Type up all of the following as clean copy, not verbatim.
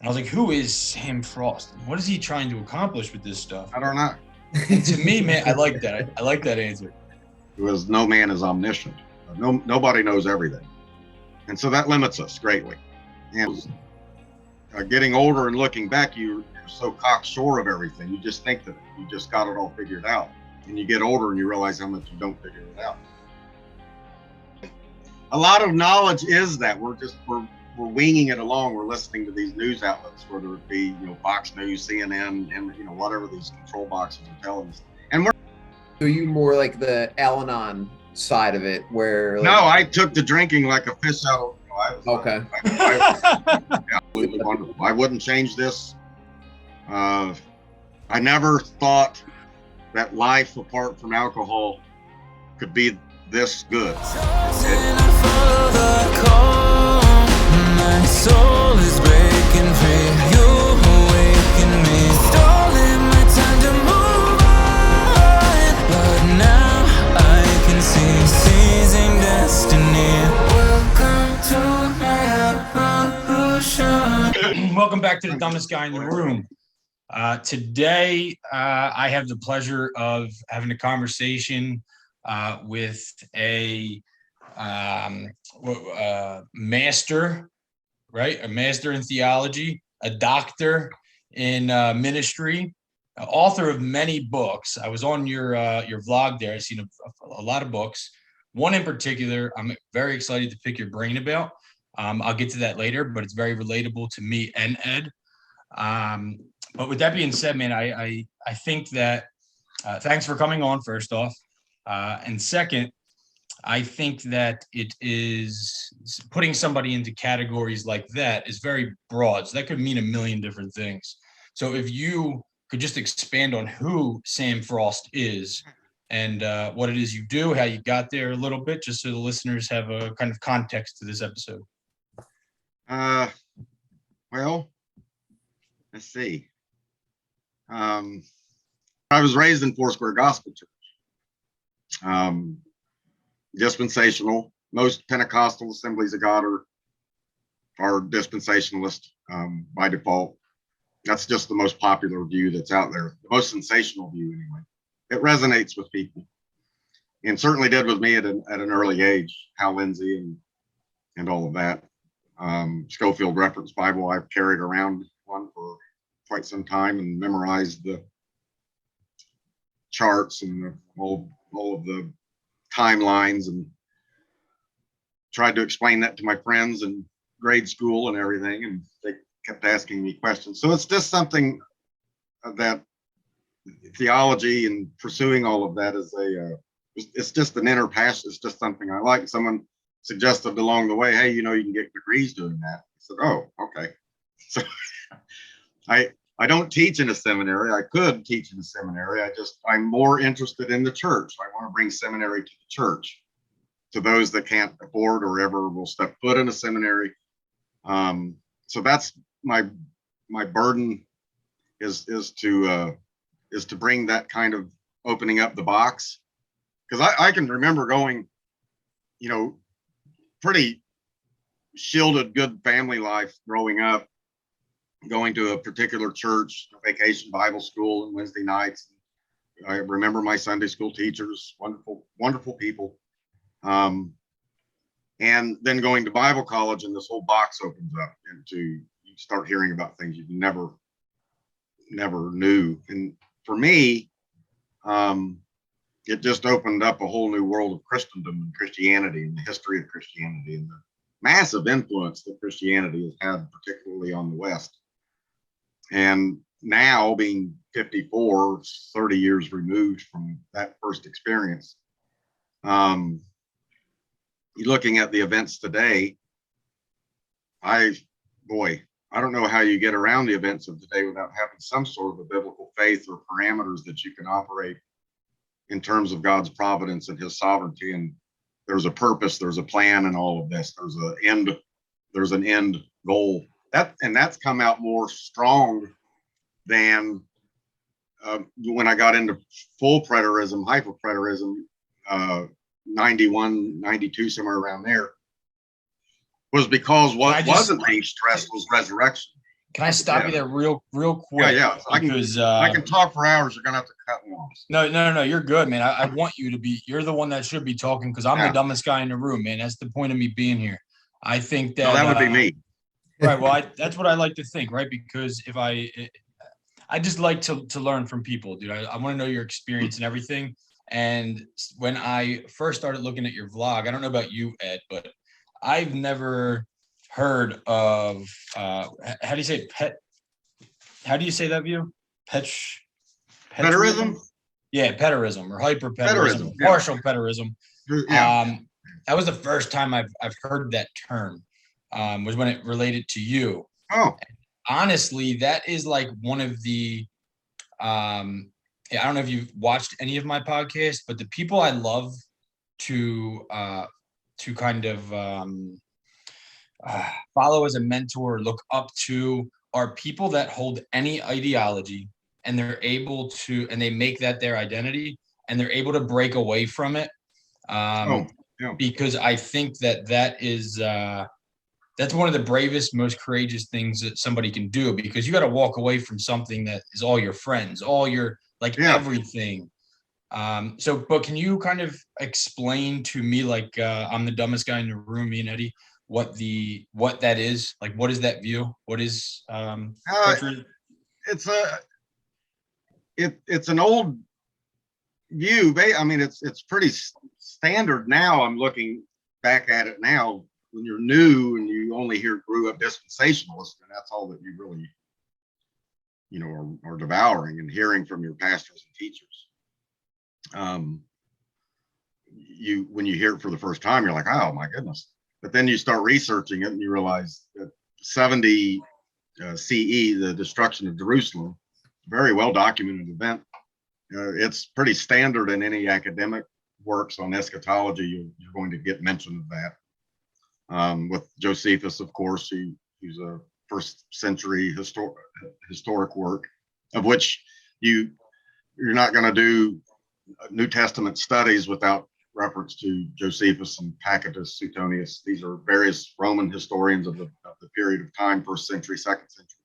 And I was like, who is Sam Frost? And what is he trying to accomplish with this stuff? I don't know. And to me, man, I like that. I like that answer. It was no man is omniscient. Nobody knows everything. And so that limits us greatly. And getting older and looking back, you're so cocksure of everything. You just think that you just got it all figured out. And you get older and you realize how much you don't figure it out. A lot of knowledge is that we're winging it along. We're listening to these news outlets, whether it be Fox News, CNN, and whatever these control boxes are telling us. And we're So you more like the Al-Anon side of it, where like, no, I took to drinking like a fish out of. Okay. Absolutely wonderful. I wouldn't change this. I never thought that life apart from alcohol could be this good. My soul is breaking free. You awaken me, stolen my time to move on, but now I can see seizing destiny. Welcome to my evolution. Welcome back to the dumbest guy in the room. Today, I have the pleasure of having a conversation with a master, right? A master in theology, a doctor in ministry, author of many books. I was on your vlog there. I've seen a lot of books. One in particular, I'm very excited to pick your brain about. I'll get to that later, but it's very relatable to me and Ed. But with that being said, man, I think that thanks for coming on, first off. And second, I think that it is putting somebody into categories like that is very broad. So that could mean a million different things. So if you could just expand on who Sam Frost is and what it is you do, how you got there a little bit, just so the listeners have a kind of context to this episode. Well, let's see. I was raised in Foursquare Gospel Church. Dispensational. Most Pentecostal Assemblies of God are dispensationalist by default. That's just the most popular view that's out there, the most sensational view anyway. It resonates with people, and certainly did with me at an early age. Hal Lindsey and all of that. Schofield Reference Bible, I've carried around one for quite some time and memorized the charts and all of the timelines, and tried to explain that to my friends in grade school and everything, and they kept asking me questions. So it's just something that theology and pursuing all of that is it's just an inner passion. It's just something I like. Someone suggested along the way, hey, you can get degrees doing that. I said, oh, okay. So I don't teach in a seminary. I could teach in a seminary. I'm more interested in the church. I want to bring seminary to the church, to those that can't afford or ever will step foot in a seminary. So that's my burden is to bring that kind of opening up the box. Because I can remember going, pretty shielded, good family life growing up, going to a particular church, vacation Bible school on Wednesday nights. I remember my Sunday school teachers, wonderful, wonderful people. And then going to Bible college, and this whole box opens up you start hearing about things you never knew. And for me, it just opened up a whole new world of Christendom and Christianity and the history of Christianity and the massive influence that Christianity has had, particularly on the West. And now, being 54, 30 years removed from that first experience, looking at the events today, I don't know how you get around the events of today without having some sort of a biblical faith or parameters that you can operate in terms of God's providence and his sovereignty. And there's a purpose, there's a plan in all of this. There's an end goal. That's come out more strong than when I got into full preterism, hyper-preterism, 91, 92, somewhere around there, was because what wasn't being stressed was resurrection. Can I stop you there real quick? Yeah. Because I can talk for hours. You're gonna have to cut me off. no, you're good, man. I want you to be. You're the one that should be talking because I'm the Yeah. dumbest guy in the room, man. That's the point of me being here. I think that No, that would be me. Right. Well, that's what I like to think, right? Because if I just like to learn from people, dude. I want to know your experience and everything. And when I first started looking at your vlog, I don't know about you, Ed, but I've never heard of how do you say pet? How do you say that view? Preterism? Yeah, preterism or hyper Preterism, preterism, yeah. partial preterism. Yeah. That was the first time I've heard that term. Was when it related to you. Oh, Honestly, that is like one of the yeah, I don't know if you've watched any of my podcasts, but the people I love to kind of follow as a mentor, look up to, are people that hold any ideology and they're able to, and they make that their identity and they're able to break away from it. yeah. Because I think that is that's one of the bravest, most courageous things that somebody can do, because you got to walk away from something that is all your friends, all your everything. But can you kind of explain to me, like I'm the dumbest guy in the room, me and Eddie, what that is? Like, what is that view? What is It's an old view. I mean, it's pretty standard now. I'm looking back at it now. When you're new and you only grew up dispensationalist, and that's all that you really, are devouring and hearing from your pastors and teachers. When you hear it for the first time, you're like, oh my goodness. But then you start researching it and you realize that 70 CE, the destruction of Jerusalem, very well documented event. It's pretty standard in any academic works on eschatology. You're going to get mention of that. With Josephus, of course, he's a first century historic work, of which you're not going to do New Testament studies without reference to Josephus and Tacitus, Suetonius. These are various Roman historians of the period of time, first century, second century.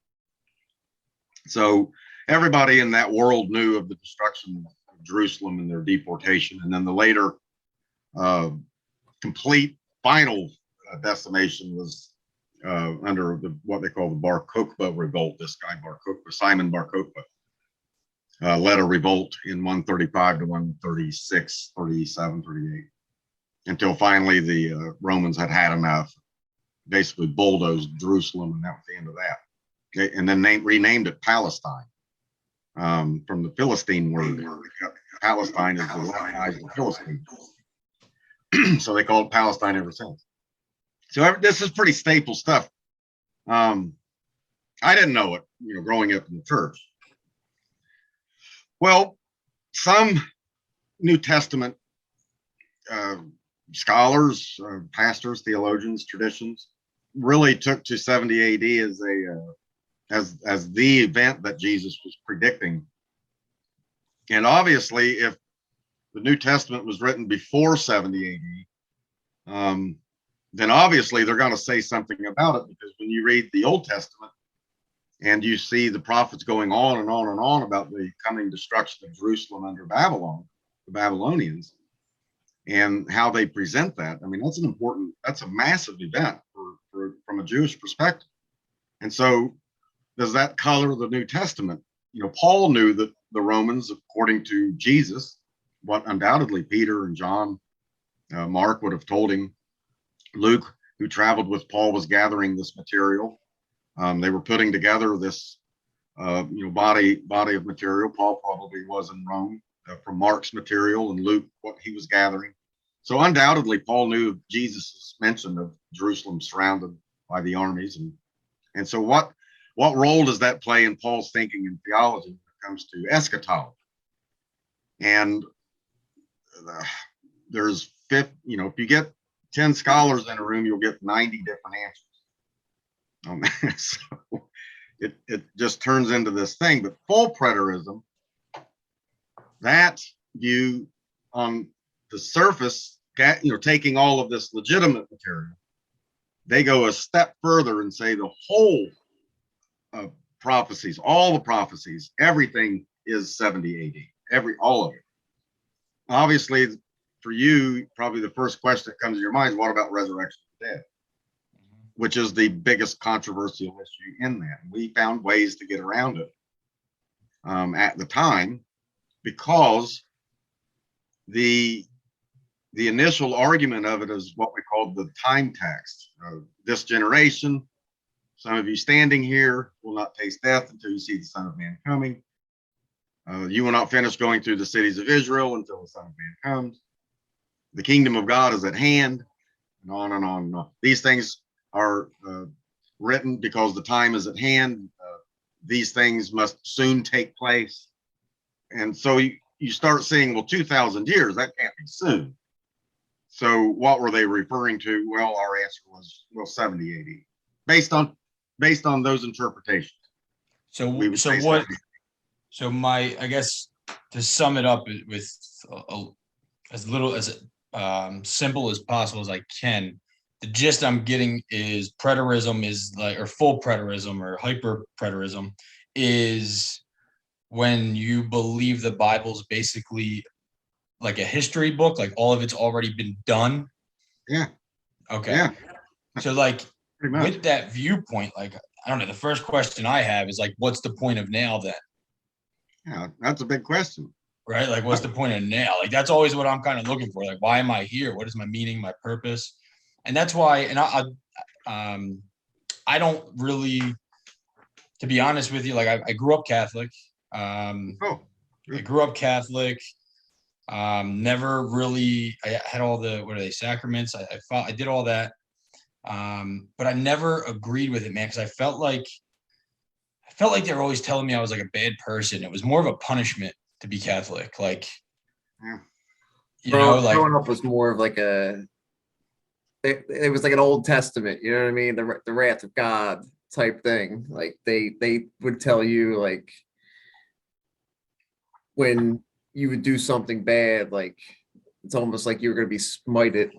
So everybody in that world knew of the destruction of Jerusalem and their deportation, and then the later complete final decimation was under what they call the Bar Kokhba revolt. This guy Simon Bar Kokhba led a revolt in 135 to 136, 37, 38, until finally the Romans had enough, basically bulldozed Jerusalem, and that was the end of that. Okay, and then renamed it Palestine, from the Philistine word. Palestine is the Latinized Philistine. So they called it Palestine ever since. So this is pretty staple stuff. I didn't know it, growing up in the church. Well, some New Testament scholars, pastors, theologians, traditions really took to 70 AD as the event that Jesus was predicting. And obviously, if the New Testament was written before 70 AD, then obviously they're going to say something about it, because when you read the Old Testament and you see the prophets going on and on and on about the coming destruction of Jerusalem under Babylon, the Babylonians, and how they present that, I mean, that's a massive event from a Jewish perspective. And so does that color the New Testament? Paul knew that the Romans, according to Jesus, what undoubtedly Peter and John, Mark would have told him, Luke, who traveled with Paul, was gathering this material. They were putting together this, body of material. Paul probably was in Rome from Mark's material, and Luke, what he was gathering. So undoubtedly, Paul knew of Jesus' mention of Jerusalem surrounded by the armies, and so what role does that play in Paul's thinking and theology when it comes to eschatology? And there's if you get 10 scholars in a room, you'll get 90 different answers. So it just turns into this thing. But full preterism, that view on the surface, taking all of this legitimate material, they go a step further and say the whole prophecies, all the prophecies, everything is 70 AD, all of it. Obviously, for you, probably the first question that comes to your mind is, what about resurrection of the dead? Which is the biggest controversial issue in that. We found ways to get around it at the time, because the initial argument of it is what we called the time text. This generation, some of you standing here will not taste death until you see the Son of Man coming. You will not finish going through the cities of Israel until the Son of Man comes. The kingdom of God is at hand, and on and on and on. These things are written because the time is at hand. These things must soon take place. And so you start seeing, well, 2,000 years, that can't be soon. So what were they referring to? Well, our answer was, well, 70 AD, based on those interpretations. So We so would say what? 70. So I guess to sum it up with as little as simple as possible as I can, the gist I'm getting is preterism is like, or full preterism or hyper preterism is when you believe the Bible's basically like a history book, like all of it's already been done. Yeah. Okay. Yeah. So like Pretty much. with that viewpoint, like, I don't know, the first question I have is like, what's the point of now then? Yeah, that's a big question. Right? Like, what's the point of now? Like, that's always what I'm kind of looking for. Like, why am I here? What is my meaning, my purpose? And that's why, and I don't really, to be honest with you, like I grew up Catholic. Oh, I grew up Catholic. Never really, I had all the, what are they, sacraments? I did all that. But I never agreed with it, man, because I felt like they were always telling me I was like a bad person. It was more of a punishment to be Catholic. Like, yeah. you know, like, growing up was more of like it was like an Old Testament, you know what I mean? The wrath of God type thing. Like they would tell you, like, when you would do something bad, like it's almost like you were going to be smited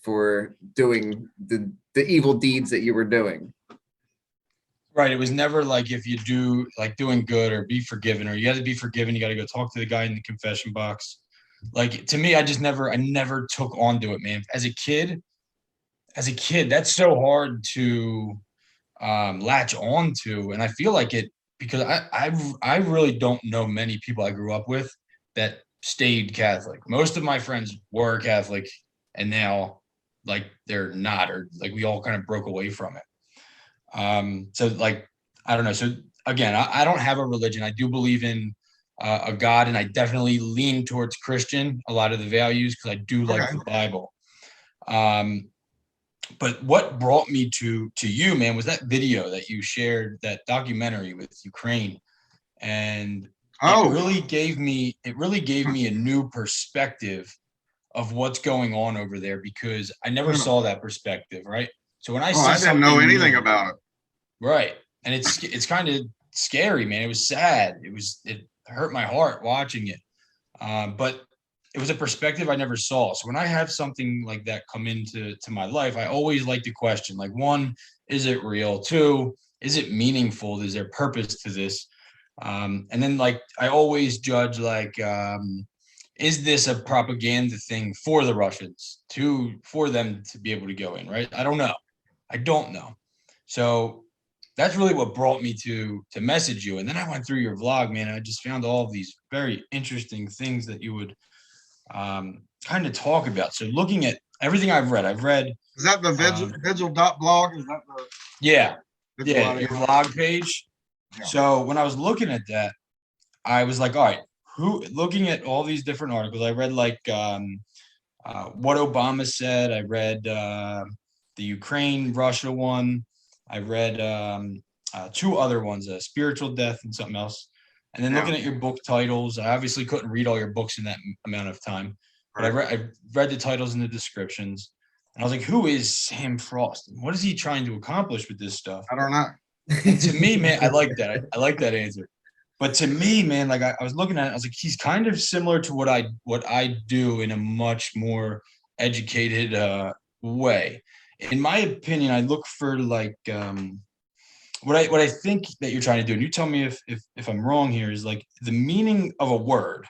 for doing the evil deeds that you were doing. right. It was never like, if you do like doing good or be forgiven, or you got to be forgiven, you got to go talk to the guy in the confession box. Like, to me, I never took onto it, man. As a kid, that's so hard to latch on to. And I feel like it, because I really don't know many people I grew up with that stayed Catholic. Most of my friends were Catholic and now like they're not, or like we all kind of broke away from it. So like, I don't know. So again, I don't have a religion. I do believe in a God, and I definitely lean towards Christian, a lot of the values, because I do like the Bible. But what brought me to you, man, was that video that you shared, that documentary with Ukraine. And it really gave me a new perspective of what's going on over there, because I never saw that perspective, right? So when I see I didn't know anything new, about it. right, and it's kind of scary, man. It was sad. It hurt my heart watching it, but it was a perspective I never saw. So when I have something like that come into my life, I always like to question, like, one, is it real? Two, is it meaningful? Is there purpose to this? And then, like, I always judge, like, is this a propaganda thing for the Russians for them to be able to go in, right? I don't know. So that's really what brought me to message you. And then I went through your vlog, man, and I just found all of these very interesting things that you would kind of talk about. So looking at everything I've read. Is that the vigil.blog? Is that the yeah vigil your vlog page? Yeah. So when I was looking at that, I was like, all right, looking at all these different articles, I read like what Obama said. I read the Ukraine-Russia one. I read two other ones, Spiritual Death and something else. And then looking at your book titles, I obviously couldn't read all your books in that amount of time, but I read the titles and the descriptions, and I was like, who is Sam Frost? And what is he trying to accomplish with this stuff? I don't know. And to me, man, I like that. I like that answer. But to me, man, like I was looking at it, I was like, he's kind of similar to what I do in a much more educated way. In my opinion, I look for like what I think that you're trying to do, and you tell me if I'm wrong here, is like the meaning of a word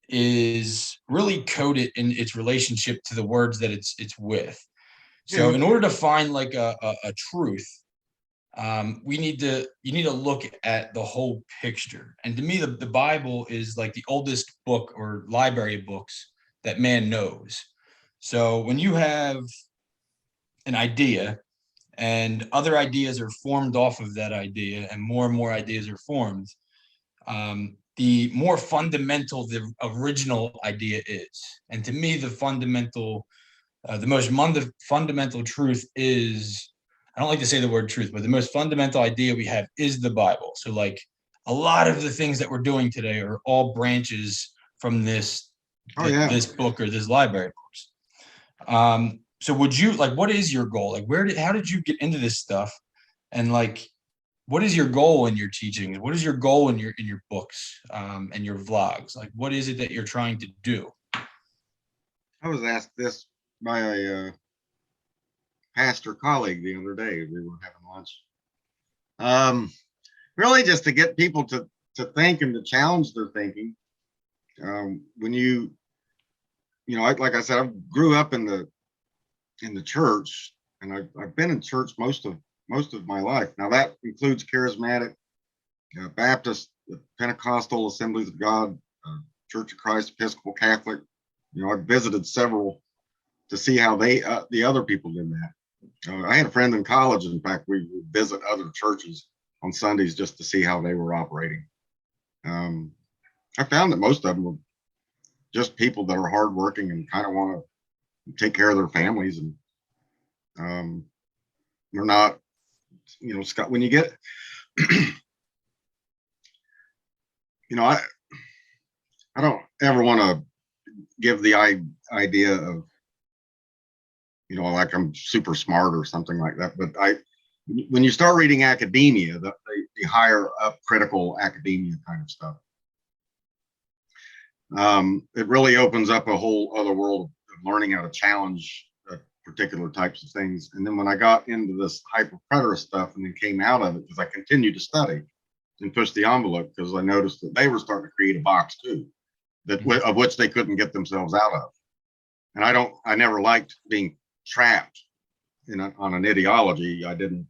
is really coded in its relationship to the words that it's with. So in order to find like a truth, you need to look at the whole picture. And to me, the Bible is like the oldest book or library of books that man knows. So when you have an idea and other ideas are formed off of that idea and more ideas are formed, the more fundamental the original idea is. And to me, the most fundamental truth is, I don't like to say the word truth, but the most fundamental idea we have is the Bible. So like a lot of the things that we're doing today are all branches from this book or this library of books. So would you like, what is your goal? Like how did you get into this stuff? And like, what is your goal in your teachings? What is your goal in your books and your vlogs? Like, what is it that you're trying to do? I was asked this by a pastor colleague the other day. We were having lunch. Really just to get people to think and to challenge their thinking. When you know, like I said, I grew up in the church, and I've been in church most of my life. Now that includes charismatic, Baptist, Pentecostal, Assemblies of God, Church of Christ, Episcopal, Catholic. You know, I visited several to see how the other people did that. I had a friend in college. In fact, we would visit other churches on Sundays just to see how they were operating. I found that most of them were just people that are hardworking and kind of want to take care of their families, and they're not, you know, Scott, when you get, you know, I don't ever want to give the idea of, you know, like I'm super smart or something like that. But when you start reading academia, the higher up critical academia kind of stuff, it really opens up a whole other world of learning how to challenge particular types of things. And then when I got into this hyper-preterist stuff and then came out of it, because I continued to study and push the envelope, because I noticed that they were starting to create a box too, of which they couldn't get themselves out of. And I never liked being trapped on an ideology. I didn't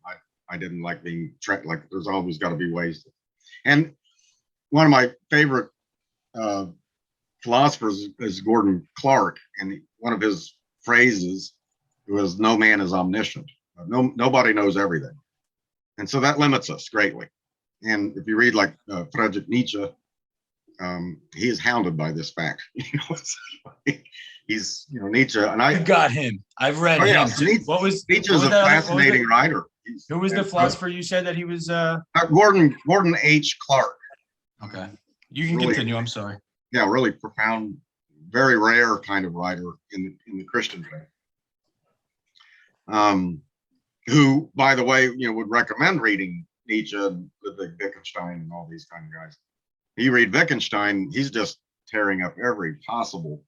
like being trapped. Like there's always got to be ways to. And one of my favorite philosophers is Gordon Clark, and one of his phrases was, "No man is omniscient. Nobody knows everything," and so that limits us greatly. And if you read like Friedrich Nietzsche, he is hounded by this fact. You know, he's, you know, Nietzsche, and I've got him. I've read him. So Nietzsche is a fascinating writer. Who was the philosopher you said that he was? Gordon H. Clark. Okay, you can continue. I'm sorry. Yeah, really profound, very rare kind of writer in the Christian faith. Who, by the way, you know, would recommend reading Nietzsche and Ludwig Wittgenstein and all these kind of guys. You read Wittgenstein, he's just tearing up every possible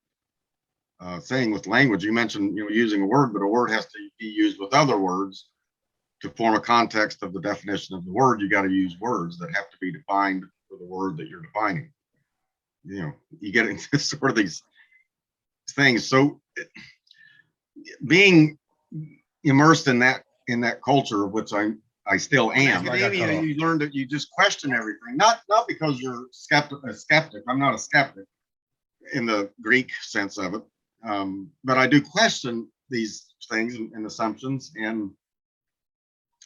thing with language. You mentioned, you know, using a word, but a word has to be used with other words to form a context of the definition of the word. You got to use words that have to be defined for the word that you're defining. You know, you get into sort of these things. So being immersed in that culture, of which I still am. You learn that you just question everything, not because you're a skeptic. I'm not a skeptic in the Greek sense of it, but I do question these things and assumptions, and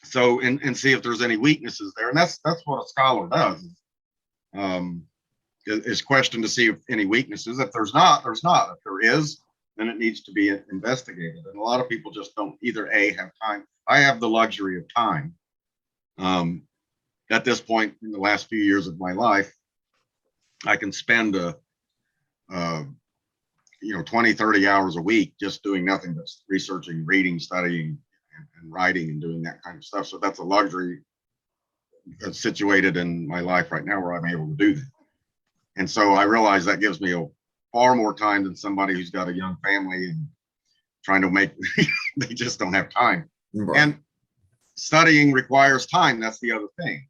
so and see if there's any weaknesses there. And that's what a scholar does, is question to see if any weaknesses. If there's not, there's not. If there is, then it needs to be investigated. And a lot of people just don't either have time. I have the luxury of time. At this point in the last few years of my life, I can spend 20, 30 hours a week just doing nothing but researching, reading, studying, and writing and doing that kind of stuff. So that's a luxury that's situated in my life right now where I'm able to do that. And so I realize that gives me far more time than somebody who's got a young family and trying to make, they just don't have time. Right. And studying requires time. That's the other thing.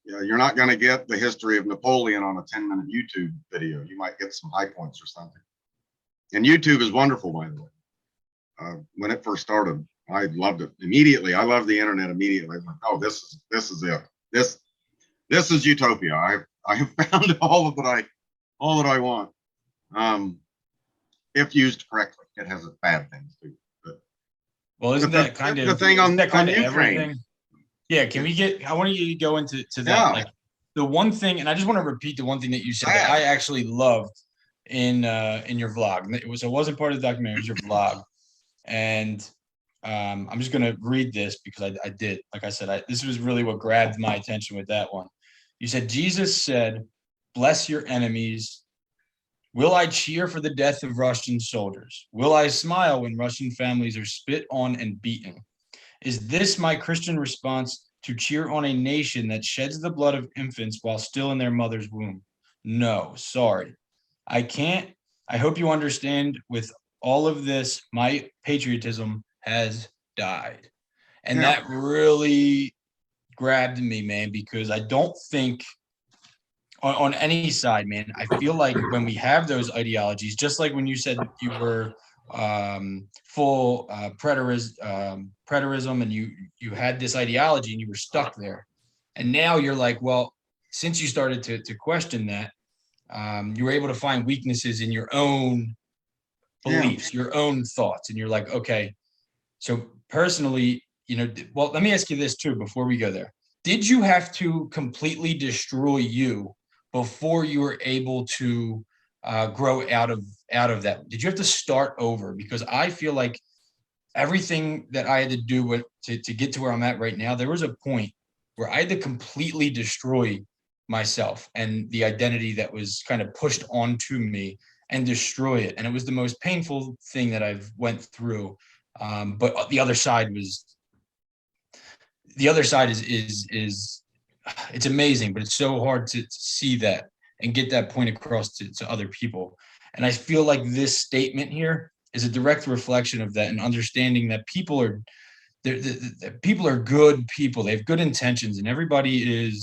You know, you're not going to get the history of Napoleon on a 10-minute YouTube video. You might get some high points or something. And YouTube is wonderful, by the way. When it first started, I loved it immediately. I loved the internet immediately. I was like, oh, this is it. This is utopia. I have found all that I want. If used correctly, it has its bad things too. But Well, isn't that kind of the thing on Ukraine? everything? Yeah, can we get? I want you to go into that. Yeah. Like the one thing, and I just want to repeat the one thing that you said that I actually loved in your vlog. It wasn't part of the documentary. It was your vlog, and I'm just gonna read this because I did. Like I said, this was really what grabbed my attention with that one. You said Jesus said, "Bless your enemies." Will I cheer for the death of Russian soldiers? Will I smile when Russian families are spit on and beaten? Is this my Christian response to cheer on a nation that sheds the blood of infants while still in their mother's womb? No, sorry. I can't. I hope you understand with all of this, my patriotism has died. And that really grabbed me, man, because I don't think on any side, man, I feel like when we have those ideologies, just like when you said you were full preterism and you had this ideology and you were stuck there. And now you're like, well, since you started to question that, you were able to find weaknesses in your own beliefs, your own thoughts. And you're like, okay, so personally, well, let me ask you this too, before we go there. Did you have to completely destroy you before you were able to grow out of that? Did you have to start over? Because I feel like everything that I had to do to get to where I'm at right now, there was a point where I had to completely destroy myself and the identity that was kind of pushed onto me and destroy it. And it was the most painful thing that I've went through. But the other side is it's amazing, but it's so hard to see that and get that point across to other people. And I feel like this statement here is a direct reflection of that, and understanding that people are good people. They have good intentions, and everybody is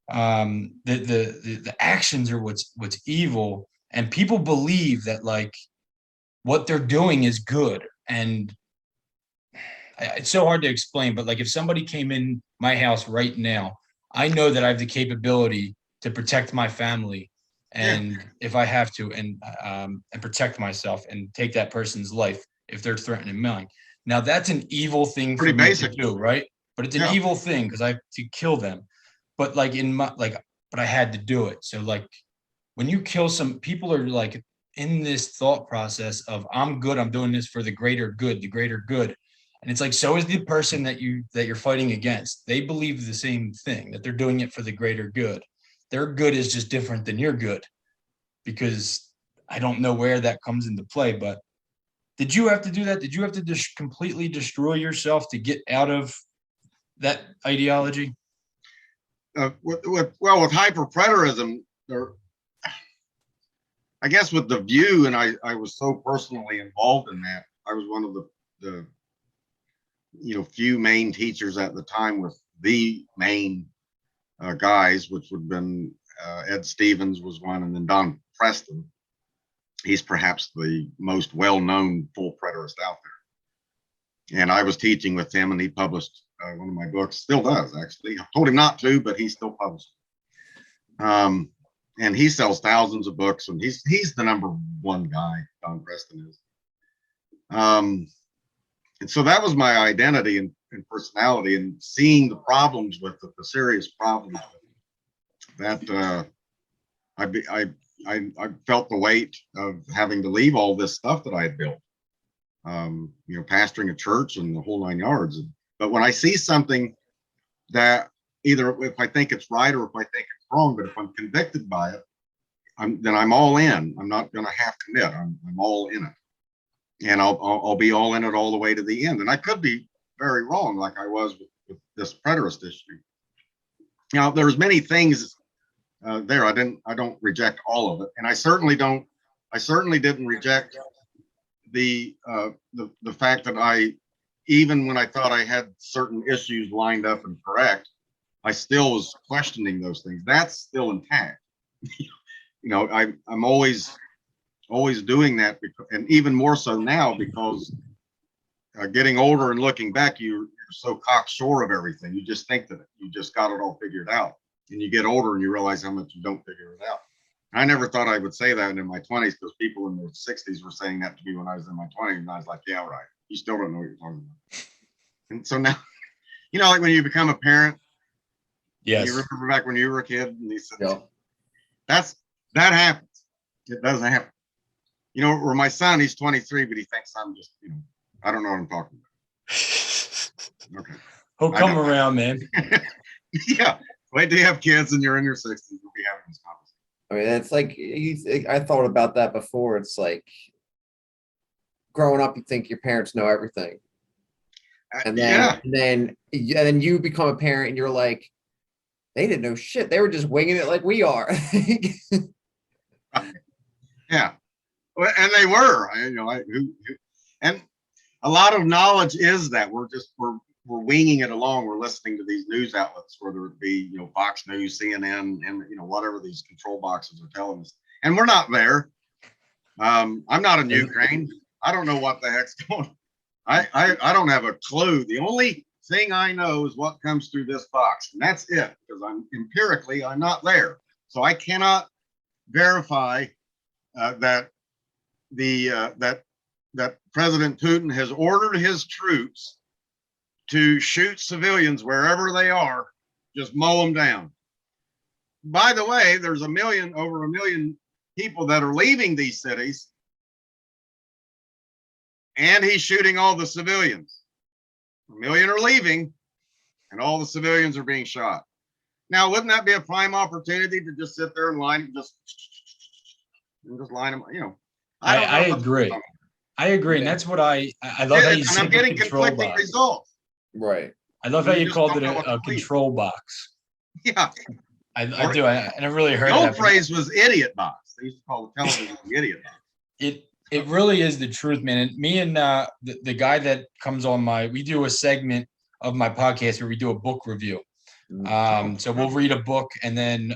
the actions are what's evil, and people believe that like what they're doing is good. And it's so hard to explain, but like if somebody came in my house right now, I know that I have the capability to protect my family, and if I have to, and protect myself and take that person's life if they're threatening mine. Now that's an evil thing for me to do, right? But it's an evil thing because I have to kill them. But like but I had to do it. So like when you kill some people are like in this thought process of I'm good, I'm doing this for the greater good, the greater good. And it's like, so is the person that you're fighting against. They believe the same thing, that they're doing it for the greater good. Their good is just different than your good, because I don't know where that comes into play. But did you have to do that? Did you have to just completely destroy yourself to get out of that ideology? With hyper-preterism, I guess with the view, and I was so personally involved in that, I was one of the few main teachers at the time, with the main guys, which would have been Ed Stevens was one, and then Don Preston. He's perhaps the most well-known full preterist out there. And I was teaching with him, and he published one of my books, still does actually. I told him not to, but he still published. And he sells thousands of books, and he's the #1 guy, Don Preston is. And so that was my identity and personality, and seeing the problems with it, the serious problems with it, that I felt the weight of having to leave all this stuff that I had built, pastoring a church and the whole 9 yards. But when I see something that either if I think it's right or if I think it's wrong, but if I'm convicted by it, then I'm all in. I'm not going to half commit. I'm all in it. And I'll be all in it all the way to the end. And I could be very wrong, like I was with this preterist issue. Now, there's many things there. I don't reject all of it, and I certainly didn't reject the fact that I even when I thought I had certain issues lined up and correct, I still was questioning those things. That's still intact. I'm always doing that, and even more so now because getting older and looking back, you're so cocksure of everything. You just think that you just got it all figured out, and you get older and you realize how much you don't figure it out. I never thought I would say that in my 20s because people in their 60s were saying that to me when I was in my 20s, and I was like, yeah, right. You still don't know what you're talking about. And so now, like when you become a parent, Yes. you remember back when you were a kid, and he said, Yeah. that happens. It doesn't happen. Where my son, he's 23, but he thinks I'm just, I don't know what I'm talking about. Okay. He'll come around, man. Yeah. Wait till you have kids and you're in your 60s. We'll be having this conversation. I mean, it's like I thought about that before. It's like growing up, you think your parents know everything, and then you become a parent, and you're like, they didn't know shit. They were just winging it like we are. Yeah, well, and they were. And a lot of knowledge is that we're winging it along. We're listening to these news outlets, whether it be, Fox News, CNN, and, whatever these control boxes are telling us. And we're not there. I'm not in Ukraine. I don't know what the heck's going on. I don't have a clue. The only thing I know is what comes through this box. And that's it, because I'm not there. So I cannot verify that President Putin has ordered his troops to shoot civilians wherever they are, just mow them down. By the way, there's over a million people that are leaving these cities, and he's shooting all the civilians. 1 million are leaving, and all the civilians are being shot. Now, wouldn't that be a prime opportunity to just sit there and line them? I agree. I agree, and that's what I love how you said I'm getting control conflicting box. results. Right. I love how you just called don't it know what a to believe. control box. Yeah. I do. I never really heard The old that. phrase was idiot box. They used to call the television the idiot box. It really is the truth, man. And me and the guy that comes on we do a segment of my podcast where we do a book review. So we'll read a book, and then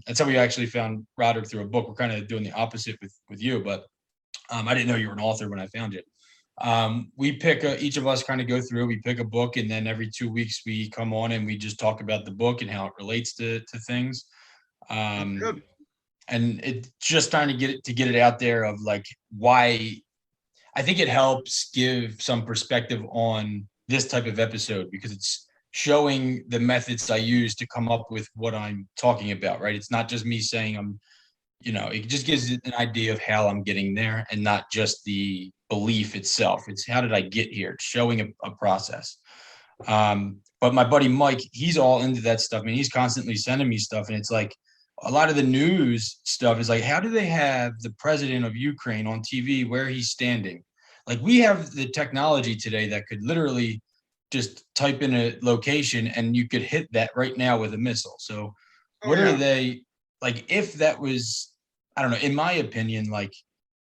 that's how we actually found Roderick, through a book. We're kind of doing the opposite with you, but I didn't know you were an author when I found you. We pick each of us kind of go through, we pick a book, and then every 2 weeks we come on and we just talk about the book and how it relates to things. Good. And it's just trying to get it out there of like why I think it helps give some perspective on this type of episode, because it's showing the methods I use to come up with what I'm talking about, right? It's not just me saying it just gives it an idea of how I'm getting there, and not just the belief itself. It's how did I get here? It's showing a process. But my buddy Mike, he's all into that stuff. I mean, he's constantly sending me stuff, and it's like a lot of the news stuff is like, how do they have the president of Ukraine on TV where he's standing? Like, we have the technology today that could literally just type in a location and you could hit that right now with a missile. So what are they like? If that was, I don't know, in my opinion, like,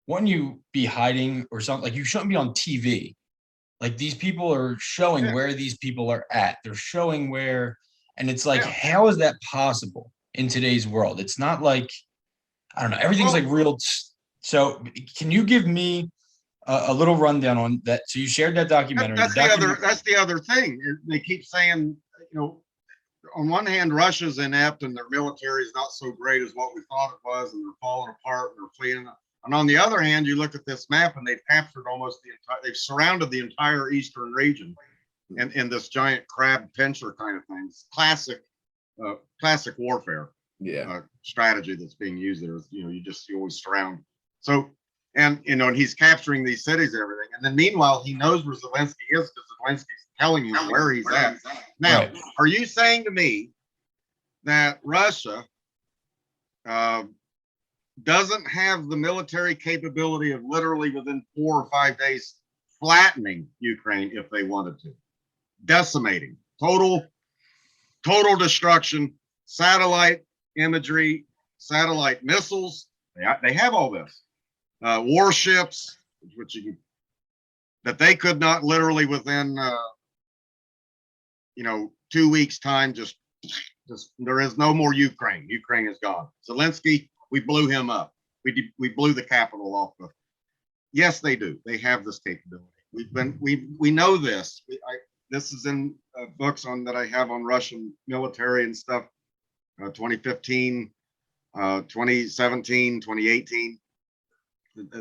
wouldn't you be hiding or something? Like, you shouldn't be on TV. Like, these people are showing where these people are at. They're showing where, and it's like, how is that possible in today's world? It's not like, I don't know, everything's like real. So can you give me a little rundown on that? So you shared that documentary. That's the other thing. They keep saying, on one hand, Russia's inept and their military is not so great as what we thought it was, and they're falling apart and they're fleeing. And on the other hand, you look at this map and they've captured they've surrounded the entire eastern region in this giant crab pincher kind of thing. It's classic warfare strategy that's being used there. You always surround. So, and he's capturing these cities and everything. And then meanwhile, he knows where Zelensky is, because Zelensky's telling you where he's at. Now, are you saying to me that Russia doesn't have the military capability of literally within 4 or 5 days flattening Ukraine if they wanted to, decimating, total destruction, satellite imagery, satellite missiles? They have all this, warships, which that they could not literally within, 2 weeks time, just there is no more Ukraine. Ukraine is gone. Zelensky, we blew him up. We blew the capital off the. Yes, they do. They have this capability. We know this. This is in books that I have on Russian military and stuff. 2015, 2017, 2018.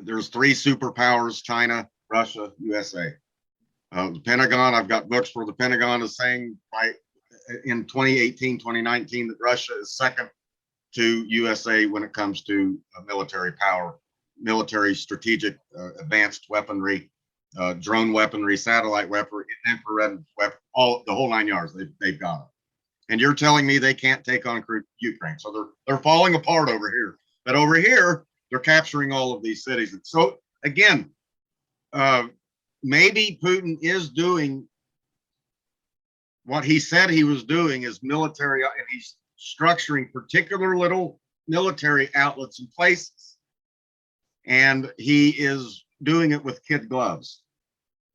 There's 3 superpowers: China, Russia, USA. The Pentagon, I've got books where the Pentagon is saying in 2018, 2019 that Russia is second to USA when it comes to military power, military strategic advanced weaponry, drone weaponry, satellite weaponry, infrared weapon, the whole 9 yards. They've got it. And you're telling me they can't take on Ukraine. So they're falling apart over here. But over here, they're capturing all of these cities. And so again, maybe Putin is doing what he said he was doing, is military, and he's structuring particular little military outlets and places. And he is doing it with kid gloves.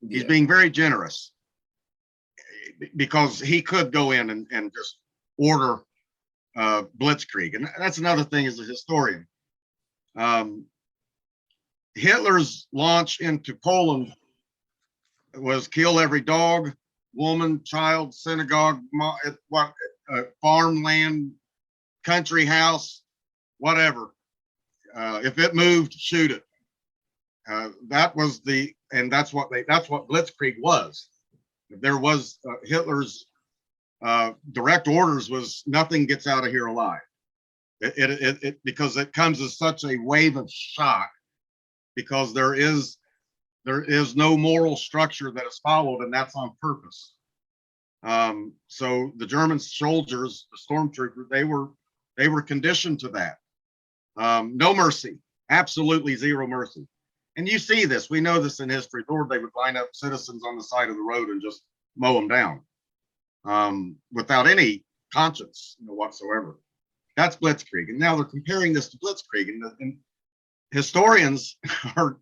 He's being very generous, because he could go in and just order blitzkrieg. And that's another thing as a historian. Hitler's launch into Poland was kill every dog, woman, child, synagogue, farmland, country house, whatever. If it moved, shoot it. That's what blitzkrieg was. There was Hitler's direct orders was nothing gets out of here alive. Because it comes as such a wave of shock, because there is no moral structure that is followed, and that's on purpose. So the German soldiers, the stormtroopers, they were conditioned to that. No mercy, absolutely zero mercy. And you see this, we know this in history. Lord, they would line up citizens on the side of the road and just mow them down without any conscience whatsoever. That's blitzkrieg. And now they're comparing this to blitzkrieg. And historians are,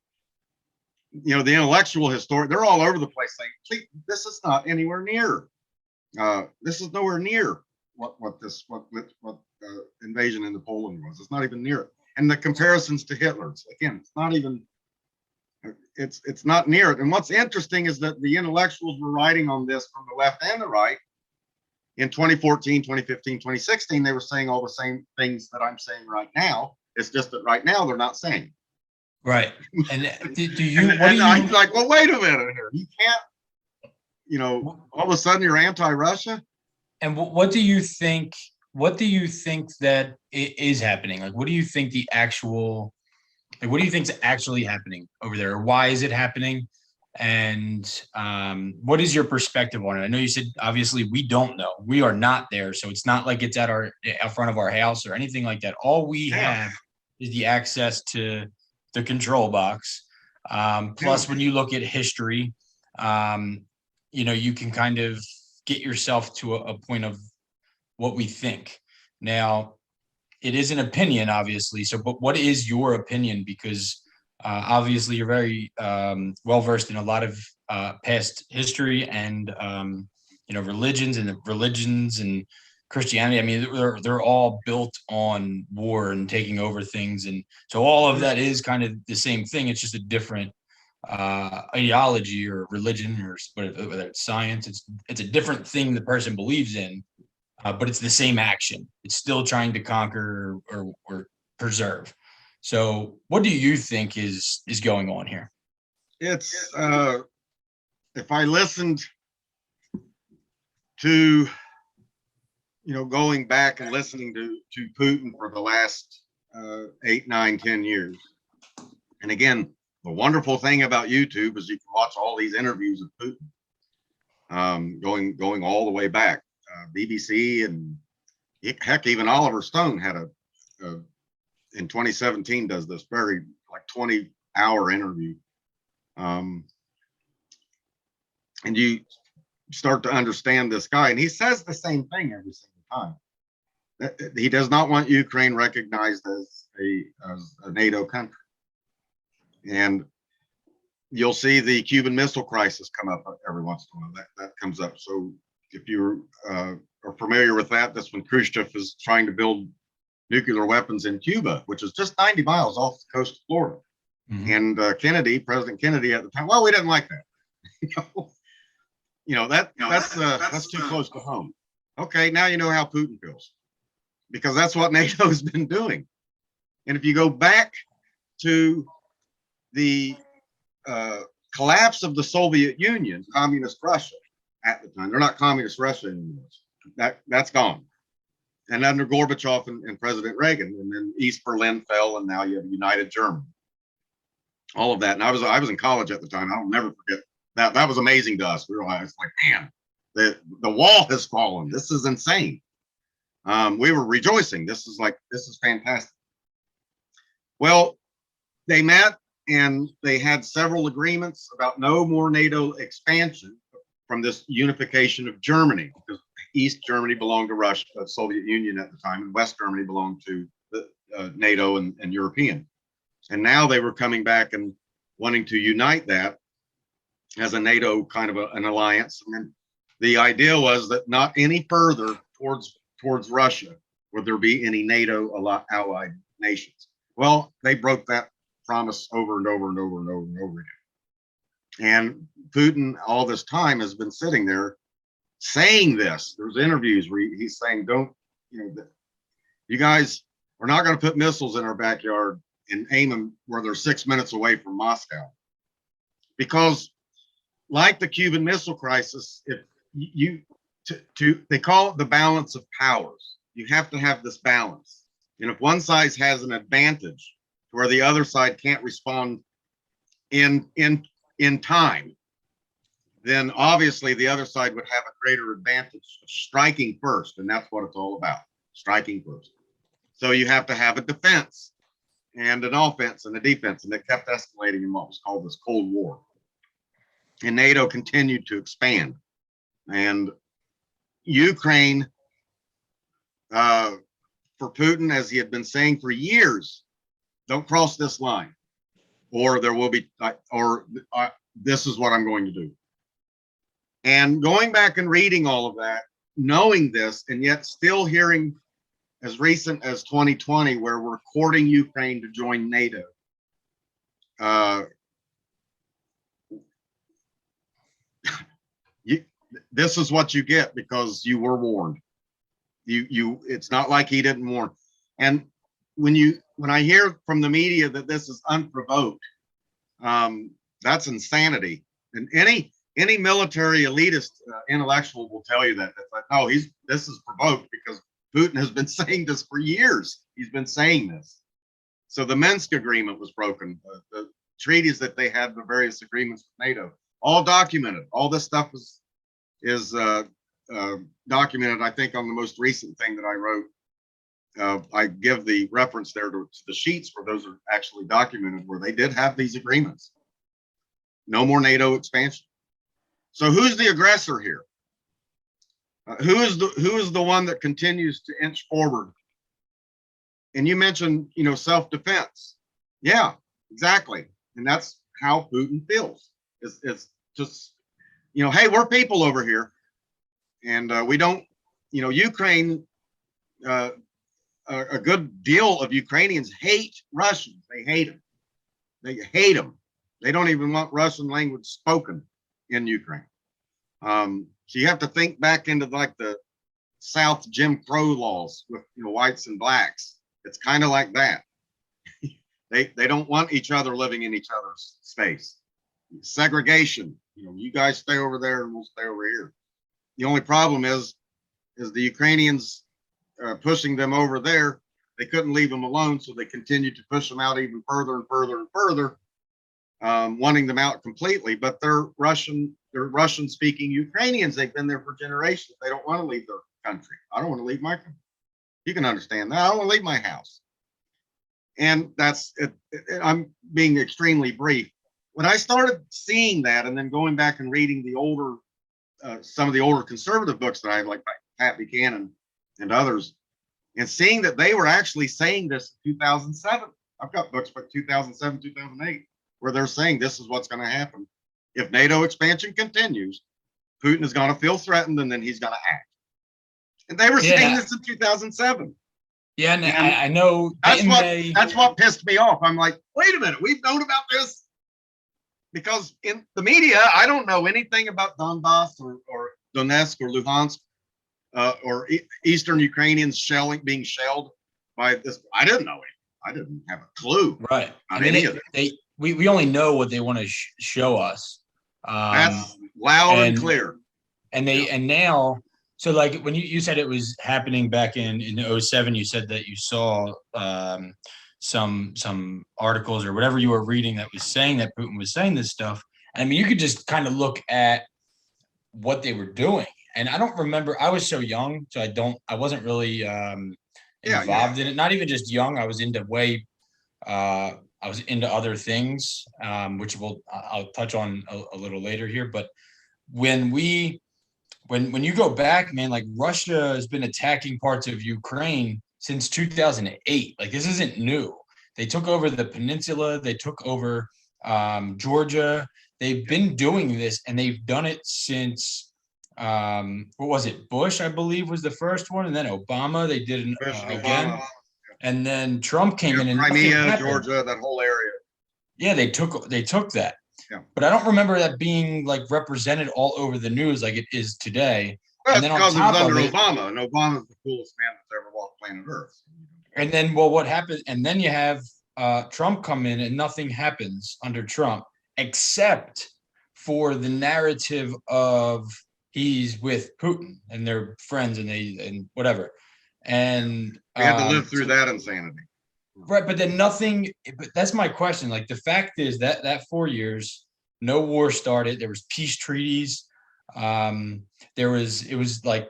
the intellectual historian, they're all over the place saying, this is not anywhere near. This is nowhere near what invasion into Poland was. It's not even near it. And the comparisons to Hitler's, again, it's not even. It's not near it. And what's interesting is that the intellectuals were writing on this from the left and the right in 2014, 2015, 2016. They were saying all the same things that I'm saying right now. It's just that right now they're not saying. Right. And I'm like, well, wait a minute here. You can't, all of a sudden you're anti-Russia. And what do you think? What do you think that is happening? Like, what do you think what do you think's actually happening over there? Or why is it happening? And what is your perspective on it? I know you said, obviously, we don't know. We are not there. So it's not like it's out front of our house or anything like that. All we have is the access to the control box. Plus, when you look at history, you can kind of get yourself to a point of what we think. Now, it is an opinion, obviously. So, but what is your opinion? Because obviously you're very well-versed in a lot of past history and, religions and Christianity. I mean, they're all built on war and taking over things. And so all of that is kind of the same thing. It's just a different ideology or religion, or whether it's science. It's a different thing the person believes in. But it's the same action. It's still trying to conquer or preserve. So what do you think is going on here? It's if I listened to going back and listening to Putin for the last 8, 9, 10 years. And again, the wonderful thing about YouTube is you can watch all these interviews of Putin, going all the way back. BBC and heck, even Oliver Stone had in 2017 does this very 20-hour interview, and you start to understand this guy, and he says the same thing every single time. He does not want Ukraine recognized as a NATO country, and you'll see the Cuban Missile Crisis come up every once in a while. That comes up. So if you are familiar with that, that's when Khrushchev is trying to build nuclear weapons in Cuba, which is just 90 miles off the coast of Florida. And Kennedy, President Kennedy at the time, well, we didn't like that. That's too close to home. Okay, now you know how Putin feels, because that's what NATO has been doing. And if you go back to the collapse of the Soviet Union, communist Russia at the time, they're not communist Russia anymore. That's gone. And under Gorbachev and President Reagan, and then East Berlin fell, and now you have United Germany. All of that. And I was in college at the time. I'll never forget that. That was amazing to us. We were like, man, the wall has fallen. This is insane. We were rejoicing. This is fantastic. Well, they met and they had several agreements about no more NATO expansion from this unification of Germany, because East Germany belonged to Russia, the Soviet Union at the time, and West Germany belonged to the, NATO and European. And now they were coming back and wanting to unite that as a NATO kind of an alliance. And then the idea was that not any further towards Russia would there be any NATO allied nations. Well, they broke that promise over and over and over and over and over again. And Putin all this time has been sitting there saying this. There's interviews where he's saying, you guys, we're not going to put missiles in our backyard and aim them where they're 6 minutes away from Moscow. Because like the Cuban Missile Crisis, if they call it the balance of powers. You have to have this balance. And if one side has an advantage where the other side can't respond in time, then obviously the other side would have a greater advantage of striking first. And that's what it's all about, striking first. So you have to have a defense and an offense and a defense. And it kept escalating in what was called this Cold War. And NATO continued to expand. And Ukraine, for Putin, as he had been saying for years, don't cross this line, or there will be, this is what I'm going to do. And going back and reading all of that, knowing this, and yet still hearing as recent as 2020, where we're courting Ukraine to join NATO. This is what you get because you were warned. It's not like he didn't warn. And when I hear from the media that this is unprovoked, that's insanity. And any military elitist intellectual will tell you that. It's like, no, this is provoked because Putin has been saying this for years. He's been saying this. So the Minsk agreement was broken. The treaties that they had, the various agreements with NATO, all documented. All this stuff is documented, I think, on the most recent thing that I wrote. I give the reference there to the sheets where those are actually documented, where they did have these agreements. No more NATO expansion. So who's the aggressor here? Who is the one that continues to inch forward? And you mentioned, self-defense. Yeah, exactly. And that's how Putin feels. It's just, hey, we're people over here, and we don't, Ukraine. A good deal of Ukrainians hate Russians. They hate them. They hate them. They don't even want Russian language spoken in Ukraine. So you have to think back into like the South Jim Crow laws with whites and blacks. It's kind of like that. They don't want each other living in each other's space. Segregation. You guys stay over there and we'll stay over here. The only problem is the Ukrainians pushing them over there. They couldn't leave them alone, so they continued to push them out even further and further and further, wanting them out completely. But they're Russian-speaking Ukrainians. They've been there for generations. They don't want to leave their country. I don't want to leave my country. You can understand that. I don't want to leave my house. And that's it. I'm being extremely brief. When I started seeing that, and then going back and reading the older, some of the older conservative books that I have, like Pat Buchanan and others, and seeing that they were actually saying this in 2007. I've got books from 2007, 2008. where they're saying this is what's going to happen. If NATO expansion continues, Putin is going to feel threatened and then he's going to act. And they were saying this in 2007. Yeah, and I know that's what pissed me off. I'm like, wait a minute, we've known about this. Because in the media, I don't know anything about Donbass or Donetsk or Luhansk or Eastern Ukrainians being shelled by this. I didn't know it. I didn't have a clue. Right. I mean, we only know what they want to show us. That's loud and clear. And now, so like when you said it was happening back in 07, you said that you saw some articles or whatever you were reading that was saying that Putin was saying this stuff. I mean, you could just kind of look at what they were doing. And I don't remember, I was so young, so I wasn't really involved in it. Not even just young, I was into other things, which I'll touch on a little later here. But when you go back, man, like Russia has been attacking parts of Ukraine since 2008. Like this isn't new. They took over the peninsula. They took over Georgia. They've been doing this, and they've done it since what was it? Bush, I believe, was the first one, and then Obama. They did it again, and then Trump came in and Crimea, Georgia, that whole area. Yeah, they took that. Yeah. But I don't remember that being like represented all over the news like it is today. Well, and then because it was under of it, Obama, and Obama's the coolest man that's ever walked planet Earth. And then, well, what happened? And then you have Trump come in, and nothing happens under Trump except for the narrative of he's with Putin and they're friends and whatever. And we had to live through that insanity. Right, but then nothing. But that's my question. Like the fact is that 4 years, no war started. There was peace treaties. It was like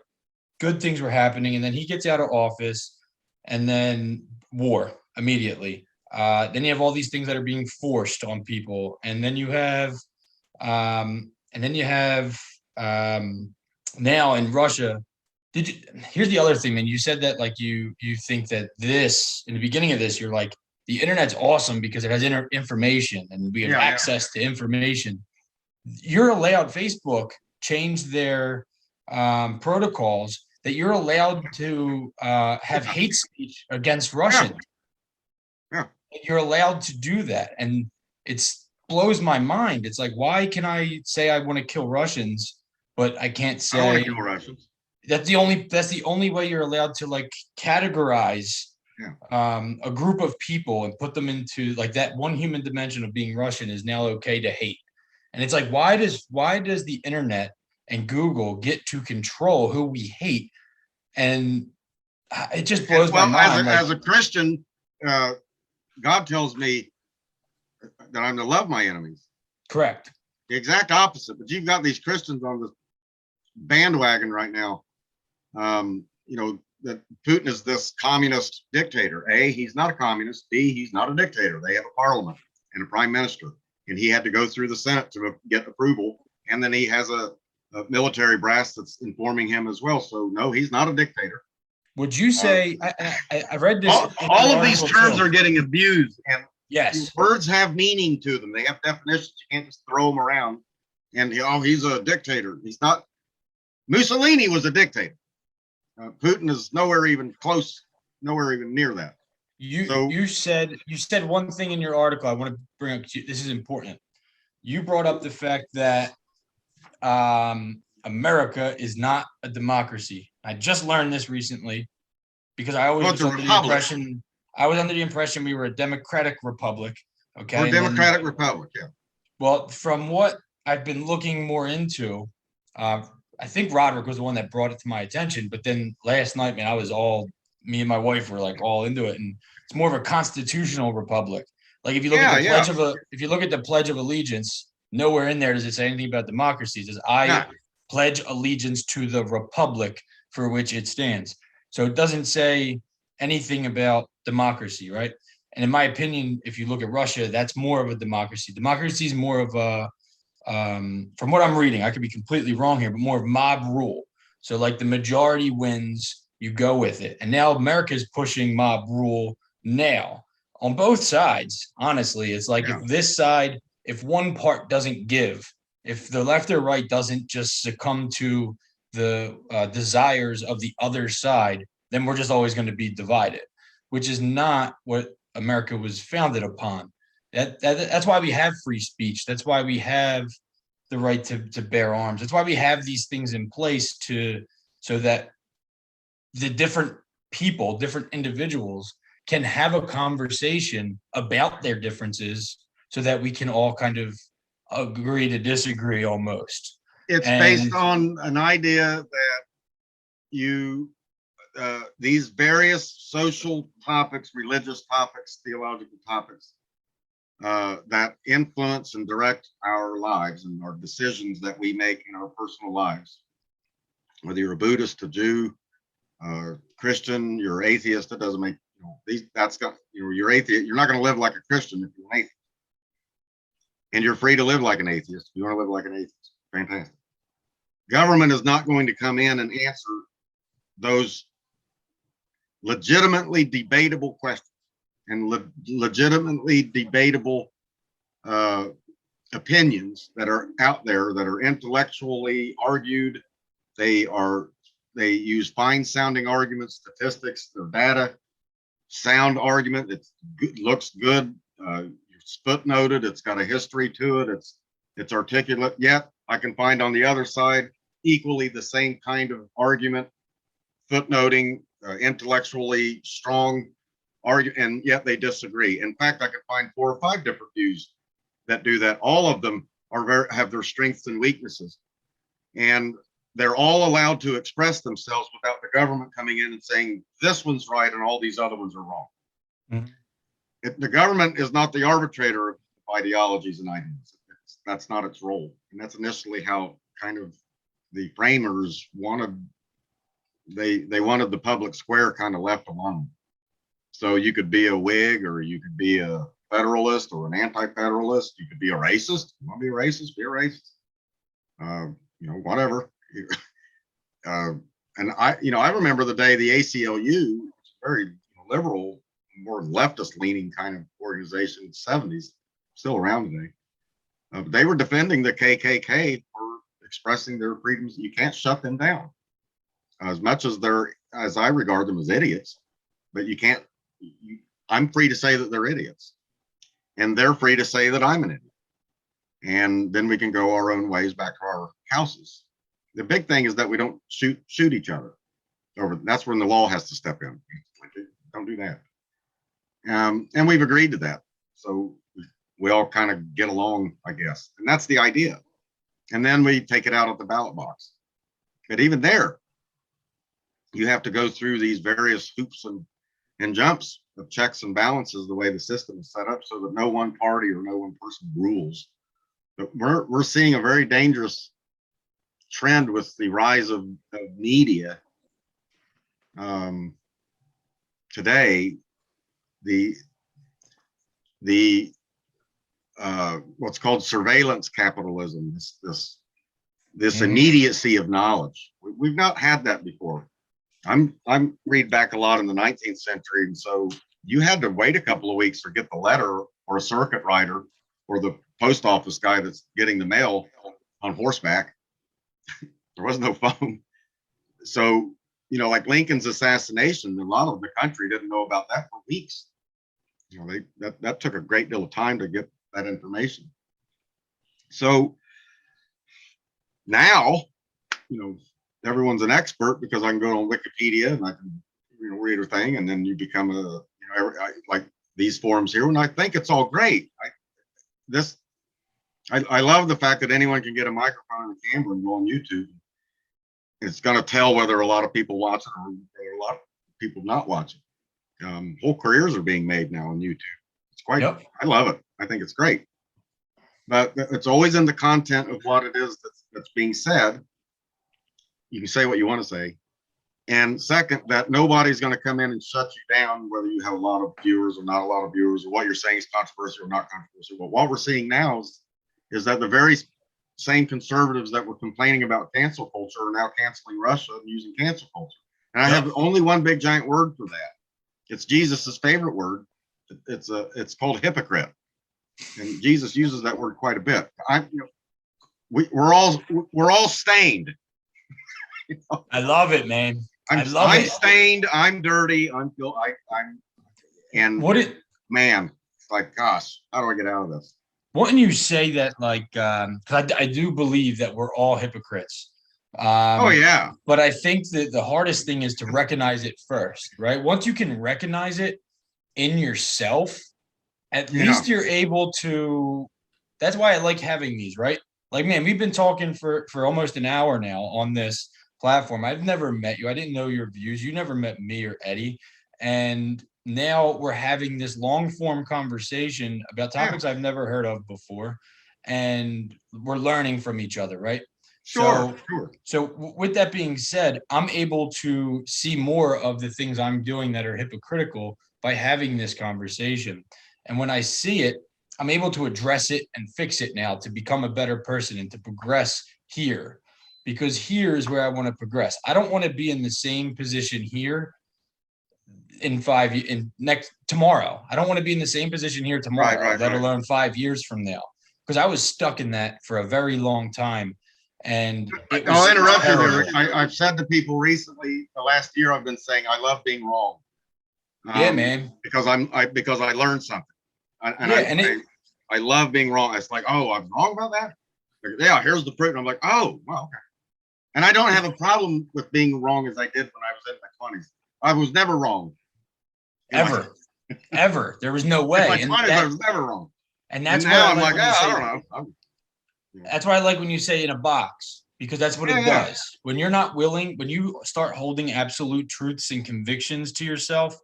good things were happening, and then he gets out of office, and then war immediately. Then you have all these things that are being forced on people, and then you have, now in Russia. Here's the other thing, man. You said that like you think that this in the beginning of this, you're like the internet's awesome because it has information and we have access to information. You're allowed, Facebook changed their protocols that you're allowed to have hate speech against Russians. Yeah. You're allowed to do that, and it blows my mind. It's like, why can I say I want to kill Russians, but I can't say I want to kill Russians? That's the only way you're allowed to like categorize a group of people and put them into like that one human dimension of being Russian is now okay to hate. And it's like, why does the internet and Google get to control who we hate? And it just blows my mind. As a Christian, God tells me that I'm to love my enemies. Correct. The exact opposite. But you've got these Christians on this bandwagon right now. That Putin is this communist dictator. A, he's not a communist. B, he's not a dictator. They have a parliament and a prime minister, and he had to go through the Senate to get approval. And then he has a military brass that's informing him as well. So no, he's not a dictator. Would you say? I read this. All of these terms are getting abused, and yes, words have meaning to them. They have definitions. You can't just throw them around. And he's a dictator. He's not. Mussolini was a dictator. Putin is nowhere even near that. You said one thing in your article I want to bring up to you. This is important. You brought up the fact that America is not a democracy. I just learned this recently because I always was under the impression we were a democratic republic. Okay, we're a democratic republic. Yeah. Well, from what I've been looking more into, I think Roderick was the one that brought it to my attention. But then last night, man, me and my wife were like all into it, and it's more of a constitutional republic. Like if you look at if you look at the Pledge of Allegiance, nowhere in there does it say anything about democracy. It says, I pledge allegiance to the republic for which it stands. So it doesn't say anything about democracy, right? And in my opinion, if you look at Russia, that's more of a democracy. Democracy is more of a, from what I'm reading, I could be completely wrong here, but more of mob rule. So like the majority wins, you go with it. And now America is pushing mob rule now. on both sides, honestly. It's like Yeah. if this side, if one part doesn't give, if the left or right doesn't just succumb to the desires of the other side, then we're just always going to be divided, which is not what America was founded upon. That's why we have free speech. That's why we have the right to bear arms. That's why we have these things in place so that the different people, different individuals can have a conversation about their differences so that we can all kind of agree to disagree almost. It's based on an idea that you these various social topics, religious topics, theological topics that influence and direct our lives and our decisions that we make in our personal lives. Whether you're a Buddhist, a Jew, Christian, you're atheist, it doesn't make, that's got, you're atheist. You're not going to live like a Christian if you're an atheist. And you're free to live like an atheist. If you want to live like an atheist, fantastic. Government is not going to come in and answer those legitimately debatable questions and legitimately debatable opinions that are out there that are intellectually argued. They use fine sounding arguments, statistics, their data, sound argument. It looks good. It's footnoted. It's got a history to it. It's articulate. Yet I can find on the other side equally the same kind of argument, footnoting, intellectually strong argument, and yet they disagree. In fact, I can find 4 or 5 different views that do that. All of them have their strengths and weaknesses, and they're all allowed to express themselves without the government coming in and saying this one's right and all these other ones are wrong. Mm-hmm. The government is not the arbitrator of ideologies and ideas. That's not its role, and that's initially how kind of the framers wanted. They wanted the public square kind of left alone. So you could be a Whig, or you could be a Federalist, or an anti-Federalist. You could be a racist. You want to be a racist? Be a racist. Whatever. And I remember the day the ACLU, very liberal, more leftist-leaning kind of organization in the 70s, still around today. They were defending the KKK for expressing their freedoms. You can't shut them down. As much as I regard them as idiots, but you can't. I'm free to say that they're idiots, and they're free to say that I'm an idiot, and then we can go our own ways back to our houses. The big thing is that we don't shoot each other. That's when the law has to step in. Don't do that. And we've agreed to that, so we all kind of get along, I guess, and that's the idea. And then we take it out at the ballot box. But even there, you have to go through these various hoops and jumps of checks and balances, the way the system is set up, so that no one party or no one person rules. But we're seeing a very dangerous trend with the rise of media today. The what's called surveillance capitalism, this immediacy of knowledge. We've not had that before. I'm read back a lot in the 19th century, and so you had to wait a couple of weeks to get the letter, or a circuit rider, or the post office guy that's getting the mail on horseback. There was no phone. So, like Lincoln's assassination, a lot of the country didn't know about that for weeks. That took a great deal of time to get that information. So now, everyone's an expert because I can go on Wikipedia and I can, read a thing, and then you become like these forums here, and I think it's all great. I love the fact that anyone can get a microphone and a camera and go on YouTube. It's going to tell whether a lot of people watch it or a lot of people not watching. Whole careers are being made now on YouTube. It's quite, I love it. I think it's great. But it's always in the content of what it is that's being said. You can say what you want to say. And second, that nobody's going to come in and shut you down, whether you have a lot of viewers or not a lot of viewers, or what you're saying is controversial or not controversial. But what we're seeing now is that the very same conservatives that were complaining about cancel culture are now canceling Russia and using cancel culture. And I have only one big giant word for that. It's Jesus's favorite word, it's called hypocrite, and Jesus uses that word quite a bit. We're all stained. I love it, man. I'm stained. I'm dirty. And man, it's like, gosh, how do I get out of this? Wouldn't you say that, like, 'cause I do believe that we're all hypocrites. Oh yeah. But I think that the hardest thing is to recognize it first, right? Once you can recognize it in yourself, at least you're able to. That's why I like having these, right? Like, man, we've been talking for almost an hour now on this platform. I've never met you. I didn't know your views. You never met me or Eddie. And now we're having this long form conversation about topics I've never heard of before. And we're learning from each other, right? Sure. So with that being said, I'm able to see more of the things I'm doing that are hypocritical by having this conversation. And when I see it, I'm able to address it and fix it now to become a better person and to progress here, because here is where I want to progress. I don't want to be in the same position here tomorrow. I don't want to be in the same position here tomorrow, let alone 5 years from now, because I was stuck in that for a very long time. And I'll interrupt you there. I've said to people recently, the last year, I've been saying I love being wrong. Yeah, man. Because I learned something. I love being wrong. It's like, oh, I'm wrong about that. Yeah, here's the proof. And I'm like, oh, well, okay. And I don't have a problem with being wrong as I did when I was in my 20s. I was never wrong. Ever. There was no way. In my 20s, I was never wrong. And that's why I'm like, I don't know. That's why I like when you say in a box, because that's what it does. When you're not willing, when you start holding absolute truths and convictions to yourself,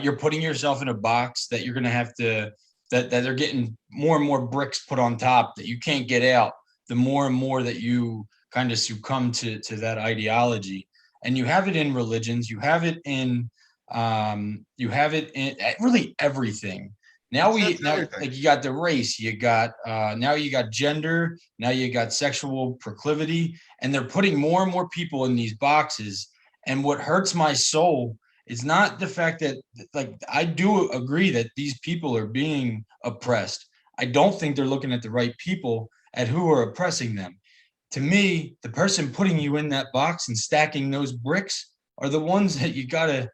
you're putting yourself in a box that you're going to have to, that they're getting more and more bricks put on top that you can't get out, the more and more that you kind of succumb to that ideology. And you have it in religions, you have it in really everything. Now like you got the race, you got now you got gender, now you got sexual proclivity, and they're putting more and more people in these boxes. And what hurts my soul is not the fact that, like, I do agree that these people are being oppressed. I don't think they're looking at the right people at who are oppressing them. To me, the person putting you in that box and stacking those bricks are the ones that you gotta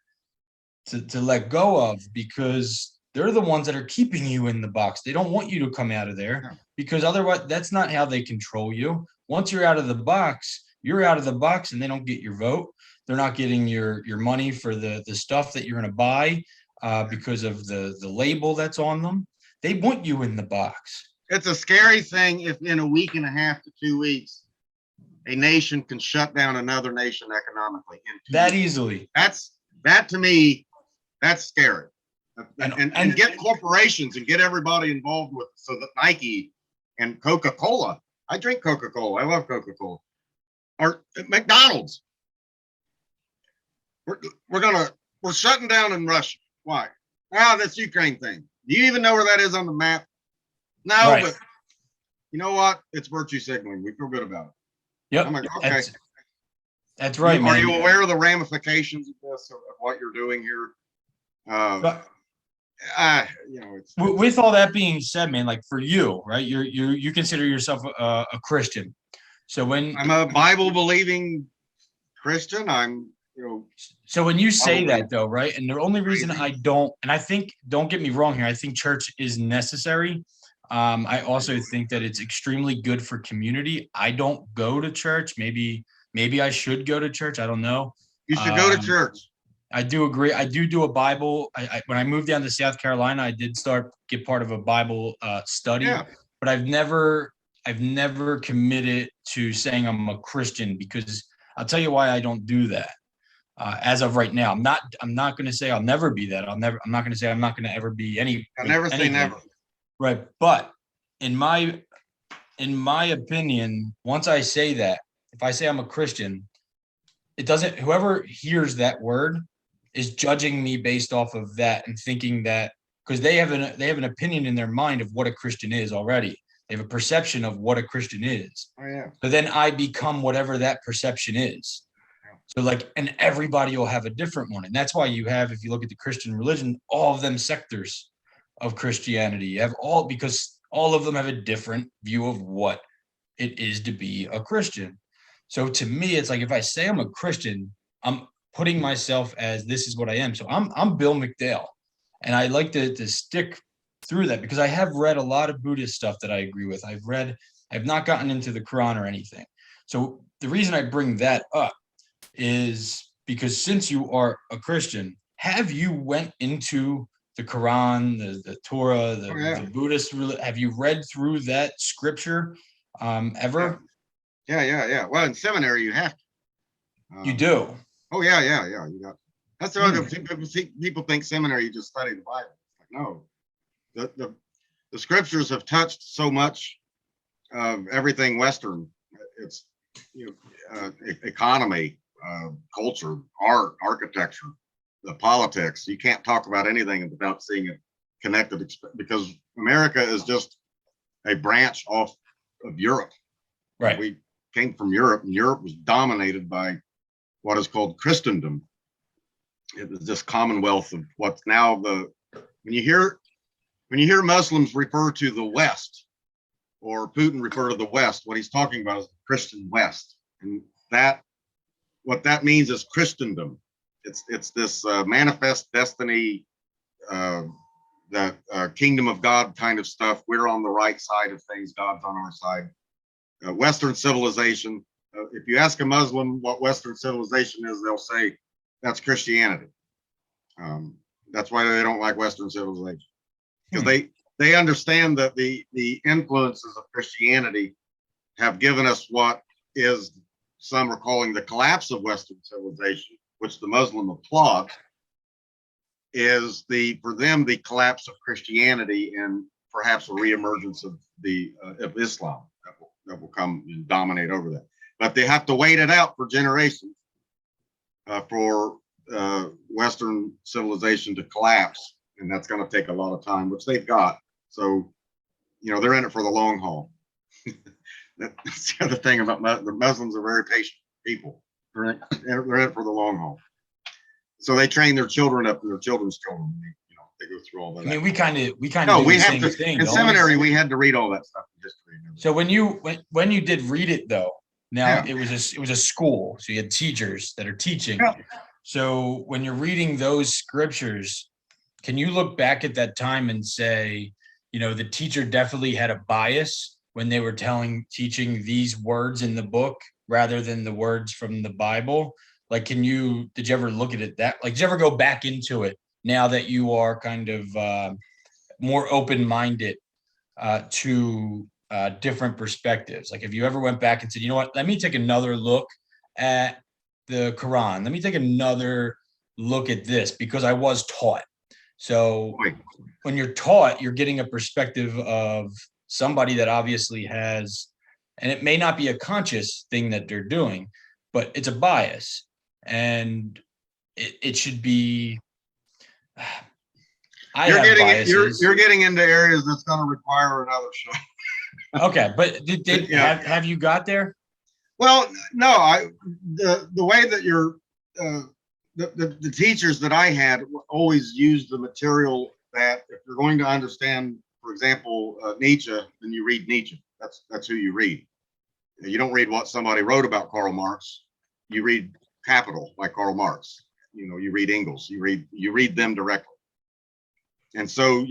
to let go of, because they're the ones that are keeping you in the box. They don't want you to come out of there, because otherwise that's not how they control you. Once you're out of the box, you're out of the box, and they don't get your vote. They're not getting your money for the stuff that you're going to buy because of the label that's on them. They want you in the box. It's a scary thing if in a week and a half to 2 weeks, a nation can shut down another nation economically. That easily. That to me, that's scary. And get corporations and get everybody involved with it, so that Nike and Coca-Cola, I drink Coca-Cola, I love Coca-Cola, or McDonald's. We're shutting down in Russia. Why? This Ukraine thing. Do you even know where that is on the map? No, but you know what? It's virtue signaling. We feel good about it. Yep. I'm like, okay. That's right, man. Are you aware of the ramifications of this, of what you're doing here? With all that being said, man, like for you, right? You consider yourself a Christian. So when I'm a Bible believing Christian, so when you say that though, right? And the only reason I don't, and I think, don't get me wrong here, I think church is necessary. I also think that it's extremely good for community. I don't go to church. Maybe I should go to church. I don't know. You should go to church. I do agree. I do a Bible. When I moved down to South Carolina, I did get part of a Bible study, but I've never committed to saying I'm a Christian, because I'll tell you why I don't do that. As of right now, I'm not going to say I'll never be that. I'm not going to say I'm not going to ever be any. I'll never say never. Right. But in my opinion, once I say that, if I say I'm a Christian, whoever hears that word is judging me based off of that and thinking that, because they have an opinion in their mind of what a Christian is already. They have a perception of what a Christian is. Oh, yeah. So then I become whatever that perception is. So like, and everybody will have a different one. And that's why you have, if you look at the Christian religion, all of them sectors of Christianity. You have all, because all of them have a different view of what it is to be a Christian. So to me, it's like, if I say I'm a Christian, I'm putting myself as this is what I am. So I'm Bill McDale. And I like to stick through that because I have read a lot of Buddhist stuff that I agree with. I've not gotten into the Quran or anything. So the reason I bring that up is because since you are a Christian, have you went into the Quran, the Torah, the Buddhist, have you read through that scripture ever? Yeah. Well, in seminary, you have to. You do? Oh, yeah. You got. That's the other people think seminary, you just study the Bible. It's like, no, the scriptures have touched so much of everything Western. It's, economy, culture, art, architecture, the politics. You can't talk about anything without seeing it connected, because America is just a branch off of Europe. Right. We came from Europe, and Europe was dominated by what is called Christendom. It was this commonwealth of what's now when you hear Muslims refer to the West, or Putin refer to the West, what he's talking about is the Christian West. And what that means is Christendom. It's this manifest destiny, that kingdom of God kind of stuff. We're on the right side of things. God's on our side. Western civilization. If you ask a Muslim what Western civilization is, they'll say that's Christianity. That's why they don't like Western civilization, because they understand that the influences of Christianity have given us what is, some are calling, the collapse of Western civilization, which the Muslim applauds, is for them the collapse of Christianity and perhaps a reemergence of Islam that will come and dominate over that. But they have to wait it out for generations for Western civilization to collapse, and that's going to take a lot of time, which they've got. So, they're in it for the long haul. That's the other thing about the Muslims are very patient people. They're in it for the long haul. So they train their children up and their children's children. They go through all that. I mean, we kind of no, do we the have same to, thing. in seminary, we had to read all that stuff in history. So when you did read it though, now it was a school, so you had teachers that are teaching. Yeah. So when you're reading those scriptures, can you look back at that time and say, the teacher definitely had a bias when they were teaching these words in the book rather than the words from the Bible? Like, did you ever look at it did you ever go back into it now that you are kind of more open-minded to different perspectives? Like, have you ever went back and said, you know what, let me take another look at the Quran. Let me take another look at this because I was taught. So when you're taught, you're getting a perspective of somebody that obviously has, and it may not be a conscious thing that they're doing, but it's a bias. And it should be, you're getting into areas that's going to require another show. Okay, but have you got there? Well, no, the way that the teachers that I had always used the material that, if you're going to understand, for example, Nietzsche, then you read Nietzsche. That's who you read. You don't read what somebody wrote about Karl Marx. You read Capital by Karl Marx. You read Engels. You read them directly. And so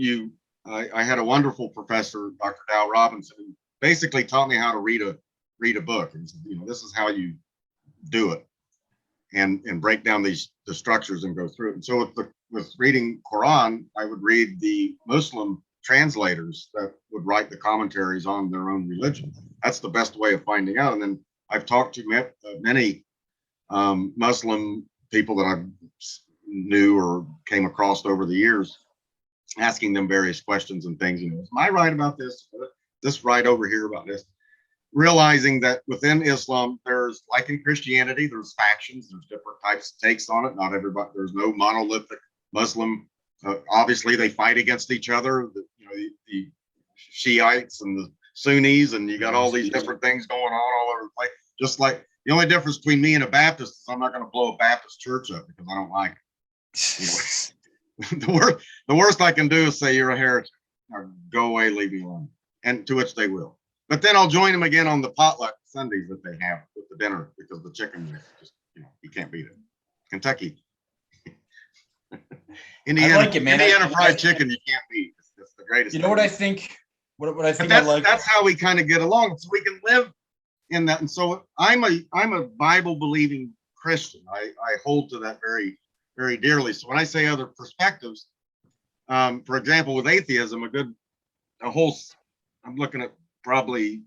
I had a wonderful professor, Dr. Dow Robinson, who basically taught me how to read a book. And said, this is how you do it, and break down the structures and go through it. And so with reading Quran, I would read the Muslim translators that would write the commentaries on their own religion. That's the best way of finding out. And then I've talked to many Muslim people that I knew or came across over the years, asking them various questions and things. Am I right about this? This right over here about this? Realizing that within Islam, there's, like in Christianity, there's factions, there's different types of takes on it. Not everybody, there's no monolithic Muslim. Obviously, they fight against each other. The Shiites and the Sunnis, and you got all these different things going on all over the place. Just like The only difference between me and a Baptist is I'm not going to blow a Baptist church up because I don't like it. You know, the worst I can do is say you're a heretic or go away, leave me alone, and to which they will. But then I'll join them again on the potluck Sundays that they have with the dinner because the chicken is just, you know, you can't beat it. Kentucky. Indiana, I like it, man. Indiana fried chicken you can't beat. It's the greatest. You know what I think? What I think But I like. that's how we kind of get along, so we can live in that. And so I'm a Bible believing Christian. I hold to that very, very dearly. So when I say other perspectives, for example, with atheism, I'm looking at probably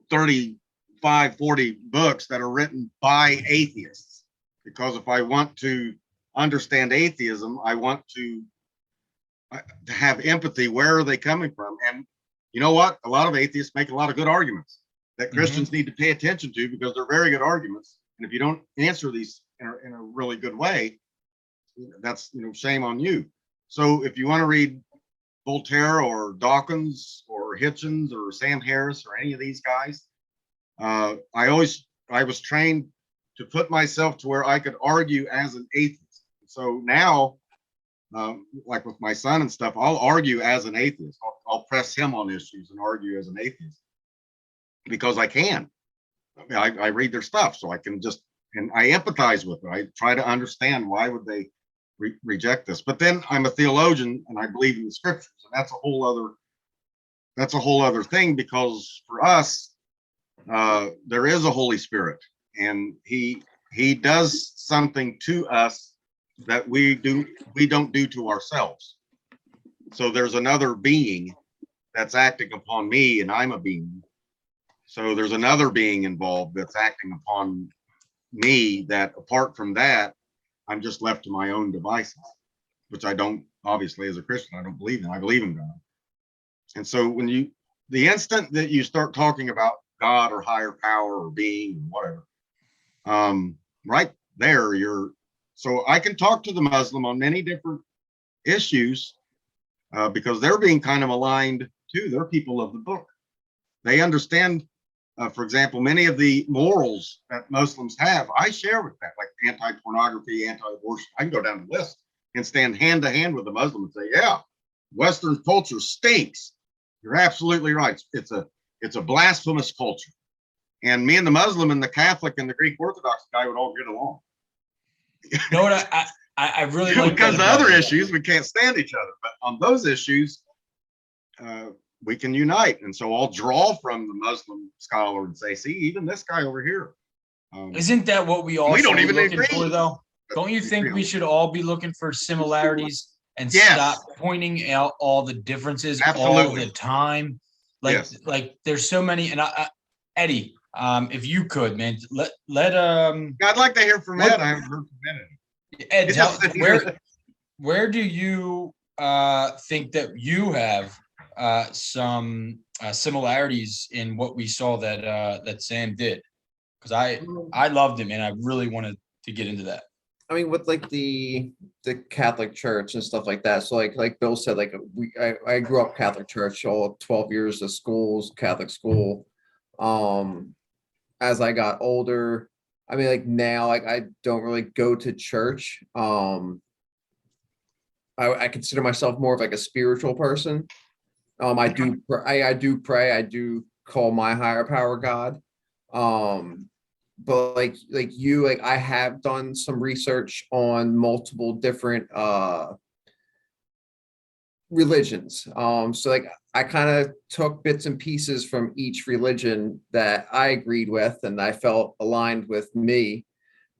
35, 40 books that are written by atheists, because if I want to understand atheism, I want to have empathy. Where are they coming from? And you know what? A lot of atheists make a lot of good arguments that Christians need to pay attention to, because they're very good arguments. And if you don't answer these in a really good way, that's, you know, shame on you. So if you want to read Voltaire or Dawkins or Hitchens or Sam Harris or any of these guys, I was trained to put myself to where I could argue as an atheist. So now, like with my son and stuff, I'll argue as an atheist. I'll press him on issues and argue as an atheist because I can. I read their stuff, so I can just, and I empathize with it. I try to understand why would they reject this. But then I'm a theologian and I believe in the scriptures, and that's a whole other thing, because for us, there is a Holy Spirit, and he does something to us that we don't do to ourselves. So there's another being that's acting upon me, and I'm a being. So there's another being involved that's acting upon me, that apart from that, I'm just left to my own devices, which I don't, obviously, as a Christian, I don't believe in. I believe in God. And so the instant that you start talking about God or higher power or being or whatever, right there, so I can talk to the Muslim on many different issues, because they're being kind of aligned too. They're people of the book. They understand, for example, many of the morals that Muslims have, I share with that, like anti-pornography, anti-abortion. I can go down the list and stand hand to hand with the Muslim and say, yeah, Western culture stinks. You're absolutely right. It's a blasphemous culture. And me and the Muslim and the Catholic and the Greek Orthodox guy would all get along. You know what I really like, because of other issues we can't stand each other, but on those issues we can unite. And so I'll draw from the Muslim scholar and say, see, even this guy over here, isn't that what we all don't even looking agree for, though? Don't you think we should all be looking for similarities and stop pointing out all the differences all the time? Like there's so many. And Eddie, if you could, man, I'd like to hear from Ed. I haven't heard from Ed. Ed, where do you think that you have some similarities in what we saw that Sam did? Because I loved him, and I really wanted to get into that. I mean, with like the Catholic Church and stuff like that. So like Bill said, like I grew up Catholic Church, all 12 years of schools, Catholic school. As I got older, I mean, like now, like I don't really go to church. I consider myself more of like a spiritual person. I do pray. I do call my higher power God. But like you, like I have done some research on multiple different religions. So like I kind of took bits and pieces from each religion that I agreed with and I felt aligned with me.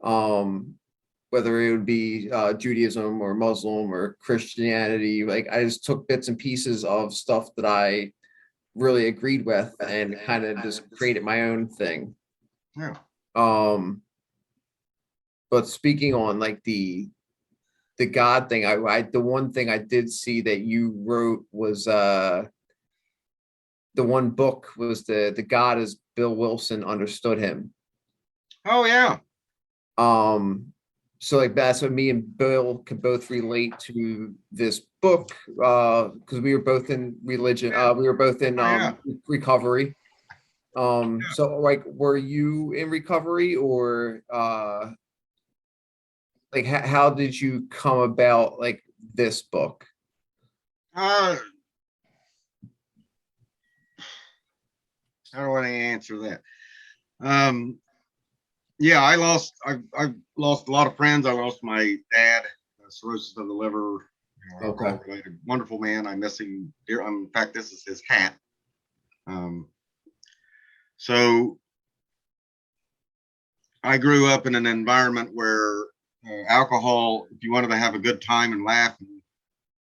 Whether it would be Judaism or Muslim or Christianity, like I just took bits and pieces of stuff that I really agreed with and kind of just created my own thing. Yeah. But speaking on like the God thing, I the one thing I did see that you wrote was the one book was the God as Bill Wilson understood him. Oh yeah. So like that's what me and Bill could both relate to this book, because we were both in religion. We were both in recovery. So like, were you in recovery, or like how did you come about like this book? Uh, how do I answer that? Yeah, I've lost a lot of friends. I lost my dad, cirrhosis of the liver, Okay. alcohol related. Wonderful man. I miss him dear. In fact, this is his hat. So I grew up in an environment where alcohol, if you wanted to have a good time and laugh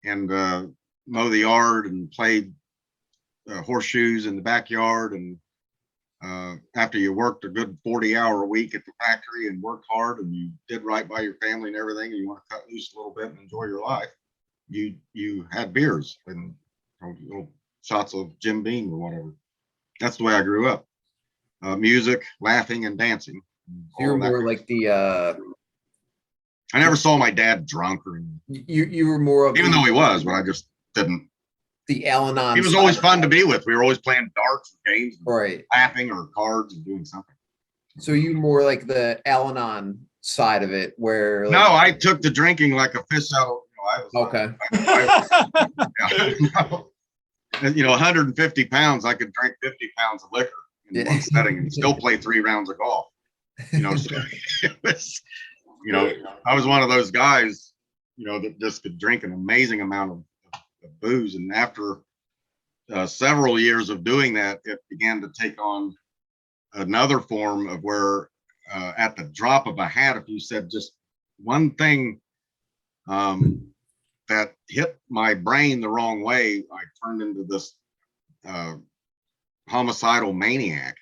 and mow the yard and play horseshoes in the backyard, and after you worked a good 40-hour a week at the factory and worked hard and you did right by your family and everything, and you want to cut loose a little bit and enjoy your life, you had beers and little shots of Jim Beam or whatever. That's the way I grew up. Music, laughing, and dancing. You're more like the I never saw my dad drunk or you were more of even though he was, but I just didn't. the Al-Anon. He was always fun to be with. We were always playing darts or games, right? Laughing or cards and doing something. So you more like the Al-Anon side of it, where like, no, I took to drinking like a fish out of. I was okay. You know, 150 pounds, I could drink 50 pounds of liquor in one setting and still play 3 rounds of golf. You know, so it was, you know, I was one of those guys, you know, that just could drink an amazing amount of booze. And after several years of doing that, it began to take on another form of where at the drop of a hat, if you said just one thing that hit my brain the wrong way, I turned into this homicidal maniac,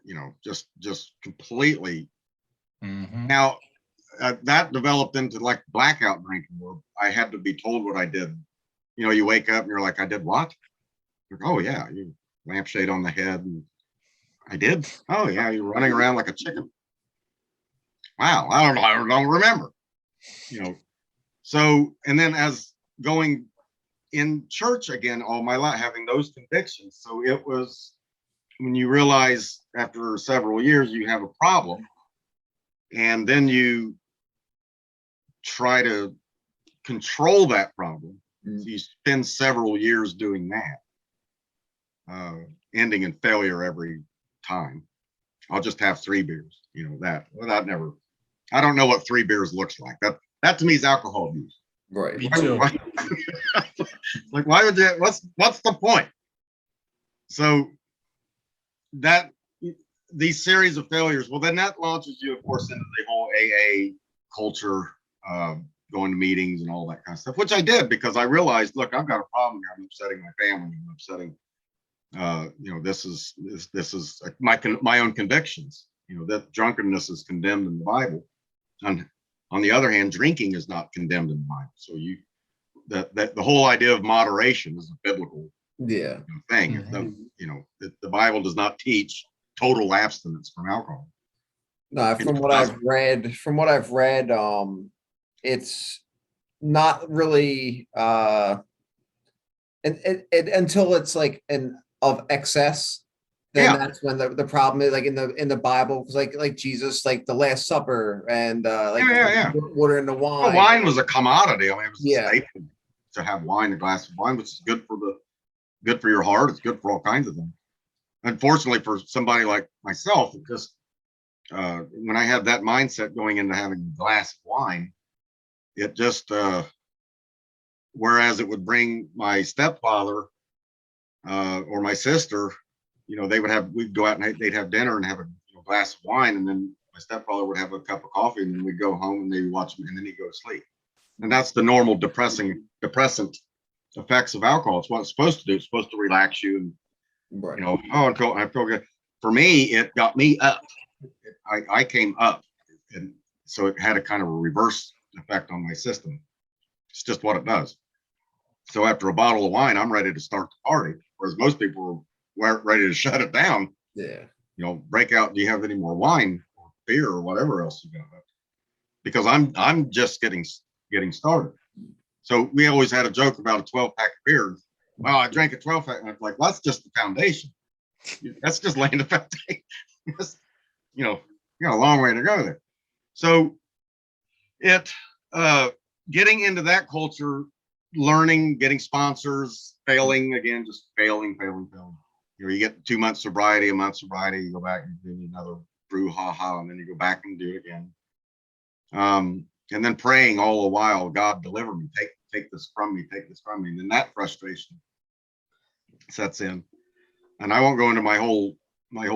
you know, just completely. Mhm. Now that developed into like blackout drinking, where I had to be told what I did. You know, you wake up and you're like, I did what? Like, oh yeah, you lampshade on the head. And I did. Oh yeah, you're running around like a chicken. Wow, I don't remember. You know, so and then as going in church again all my life, having those convictions. So it was when you realize after several years you have a problem, and then you try to control that problem. So you spend several years doing that, ending in failure every time. I'll just have 3 beers, you know, that without never. I don't know what 3 beers looks like. That to me is alcohol abuse. Right. Me too. Like, why would that? What's the point? So that these series of failures, well, then that launches you, of course, into the whole AA culture, going to meetings and all that kind of stuff, which I did because I realized, look, I've got a problem here. I'm upsetting my family. I'm upsetting, you know, this is my own convictions. You know, that drunkenness is condemned in the Bible. And on the other hand, drinking is not condemned in the Bible. So the whole idea of moderation is a biblical thing. Mhm. You know, the Bible does not teach total abstinence from alcohol. No, from what I've read, it's not really until it's like an of excess, then that's when the problem is, like in the Bible, because like Jesus, like the Last Supper and like water in the wine. Well, wine was a commodity. I mean, it was a staple to have wine, a glass of wine, which is good for your heart. It's good for all kinds of things. Unfortunately, for somebody like myself, it just when I had that mindset going into having a glass of wine, it just whereas it would bring my stepfather or my sister, you know, we'd go out and they'd have dinner and have a glass of wine, and then my stepfather would have a cup of coffee, and then we'd go home and they'd watch me, and then he'd go to sleep. And that's the normal depressant effects of alcohol. It's what it's supposed to do. It's supposed to relax you, and you know, I feel good. For me, it got me up. I came up, and so it had a kind of a reverse effect on my system. It's just what it does. So after a bottle of wine, I'm ready to start the party, whereas most people weren't ready to shut it down. Yeah. You know, break out. Do you have any more wine or beer or whatever else you got? Because I'm just getting started. So we always had a joke about a 12-pack of beer. Well, I drank a 12-pack, and I'm like, well, that's just the foundation. That's just laying the foundation. You know, you got a long way to go there. So getting into that culture, learning, getting sponsors, failing again, just failing. You get 2 months sobriety, a month sobriety, you go back and do another brouhaha, and then you go back and do it again. And then praying all the while, God, deliver me, take this from me, and then that frustration sets in. And I won't go into my whole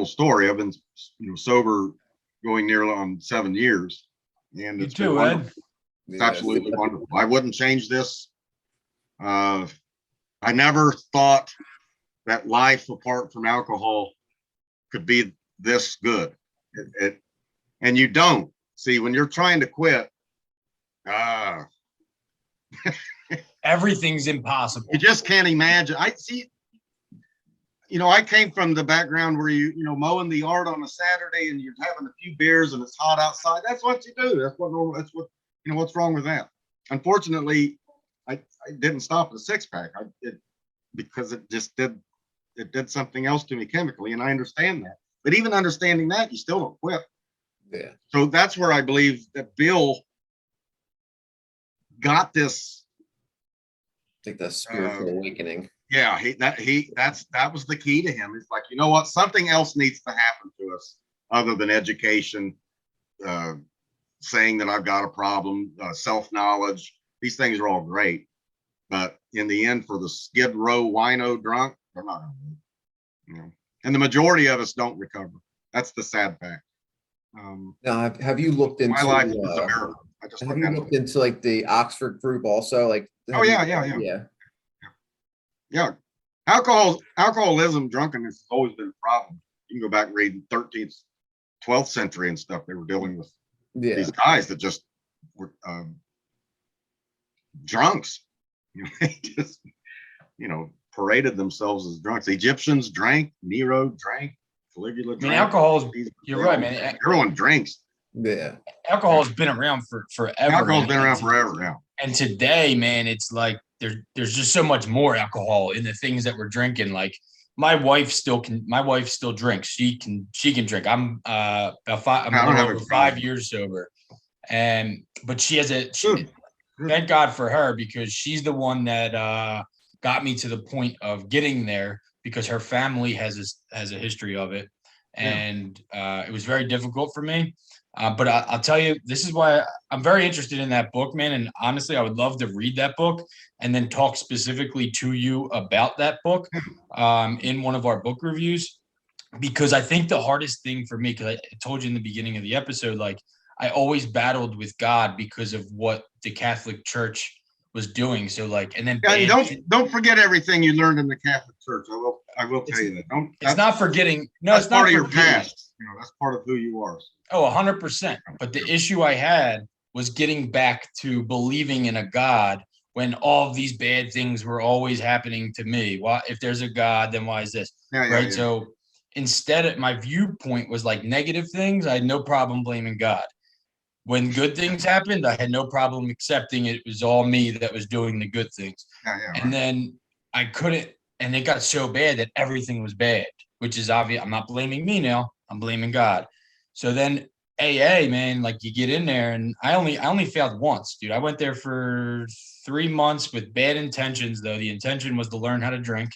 story. I've been sober going nearly on 7 years, and it's been wonderful. It's absolutely wonderful. I wouldn't change this. I never thought that life apart from alcohol could be this good. And you don't see when you're trying to quit. Everything's impossible. You just can't imagine. I see. I came from the background where you mowing the yard on a Saturday and you're having a few beers and it's hot outside. That's what you do. That's what what's wrong with that? Unfortunately, I didn't stop at a 6-pack. I did because it did something else to me chemically, and I understand that. But even understanding that, you still don't quit. Yeah. So that's where I believe that Bill got this. I think the spiritual awakening. Yeah, that was the key to him. It's like, you know what? Something else needs to happen to us other than education, saying that I've got a problem, self-knowledge. These things are all great. But in the end, for the Skid Row wino drunk, they're not going to live. And the majority of us don't recover. That's the sad fact. Now, have you looked into my life is a miracle. Have you looked into like the Oxford group also? Like, yeah. Alcoholism, drunkenness has always been a problem. You can go back and read 13th, 12th century and stuff. They were dealing with these guys that just were drunks. They just, paraded themselves as drunks. The Egyptians drank, Nero drank, Caligula drank. Alcohol is, you're right, man. Everyone drinks. Yeah. Alcohol has been around forever. Alcohol's been around forever, yeah. And today, man, it's like there's just so much more alcohol in the things that we're drinking. Like my wife still drinks. She can drink. I'm about over 5 years sober. But she has thank God for her, because she's the one that got me to the point of getting there, because her family has a history of it. And it was very difficult for me. But I'll tell you, this is why I'm very interested in that book, man. And honestly, I would love to read that book and then talk specifically to you about that book in one of our book reviews, because I think the hardest thing for me, because I told you in the beginning of the episode, like I always battled with God because of what the Catholic Church was doing. So like, and then don't forget everything you learned in the Catholic Church. I will tell you that. It's not forgetting. No, that's it's not part of your past. That's part of who you are. Oh, 100%. But the issue I had was getting back to believing in a God when all of these bad things were always happening to me. Why, if there's a God, then why is this? Right. So instead, my viewpoint was like negative things. I had no problem blaming God. When good things happened, I had no problem accepting it was all me that was doing the good things. And then I couldn't, and it got so bad that everything was bad, which is obvious. I'm not blaming me now. I'm blaming God. So then AA, man, like you get in there, and I only failed once, dude. I went there for 3 months with bad intentions, though. The intention was to learn how to drink.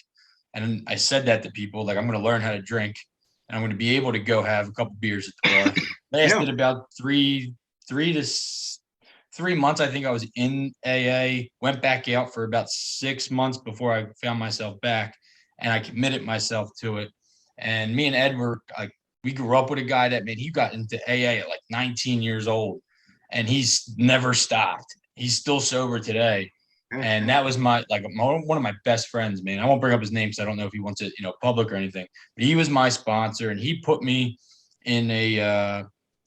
And I said that to people, like, I'm going to learn how to drink, and I'm going to be able to go have a couple beers at the bar. Lasted about 3 months. I think I was in AA, went back out for about 6 months before I found myself back, and I committed myself to it. And me and Ed were like, we grew up with a guy that, man, he got into AA at like 19 years old, and he's never stopped. He's still sober today. And that was one of my best friends, man. I won't bring up his name, so I don't know if he wants it, public or anything, but he was my sponsor, and he put me in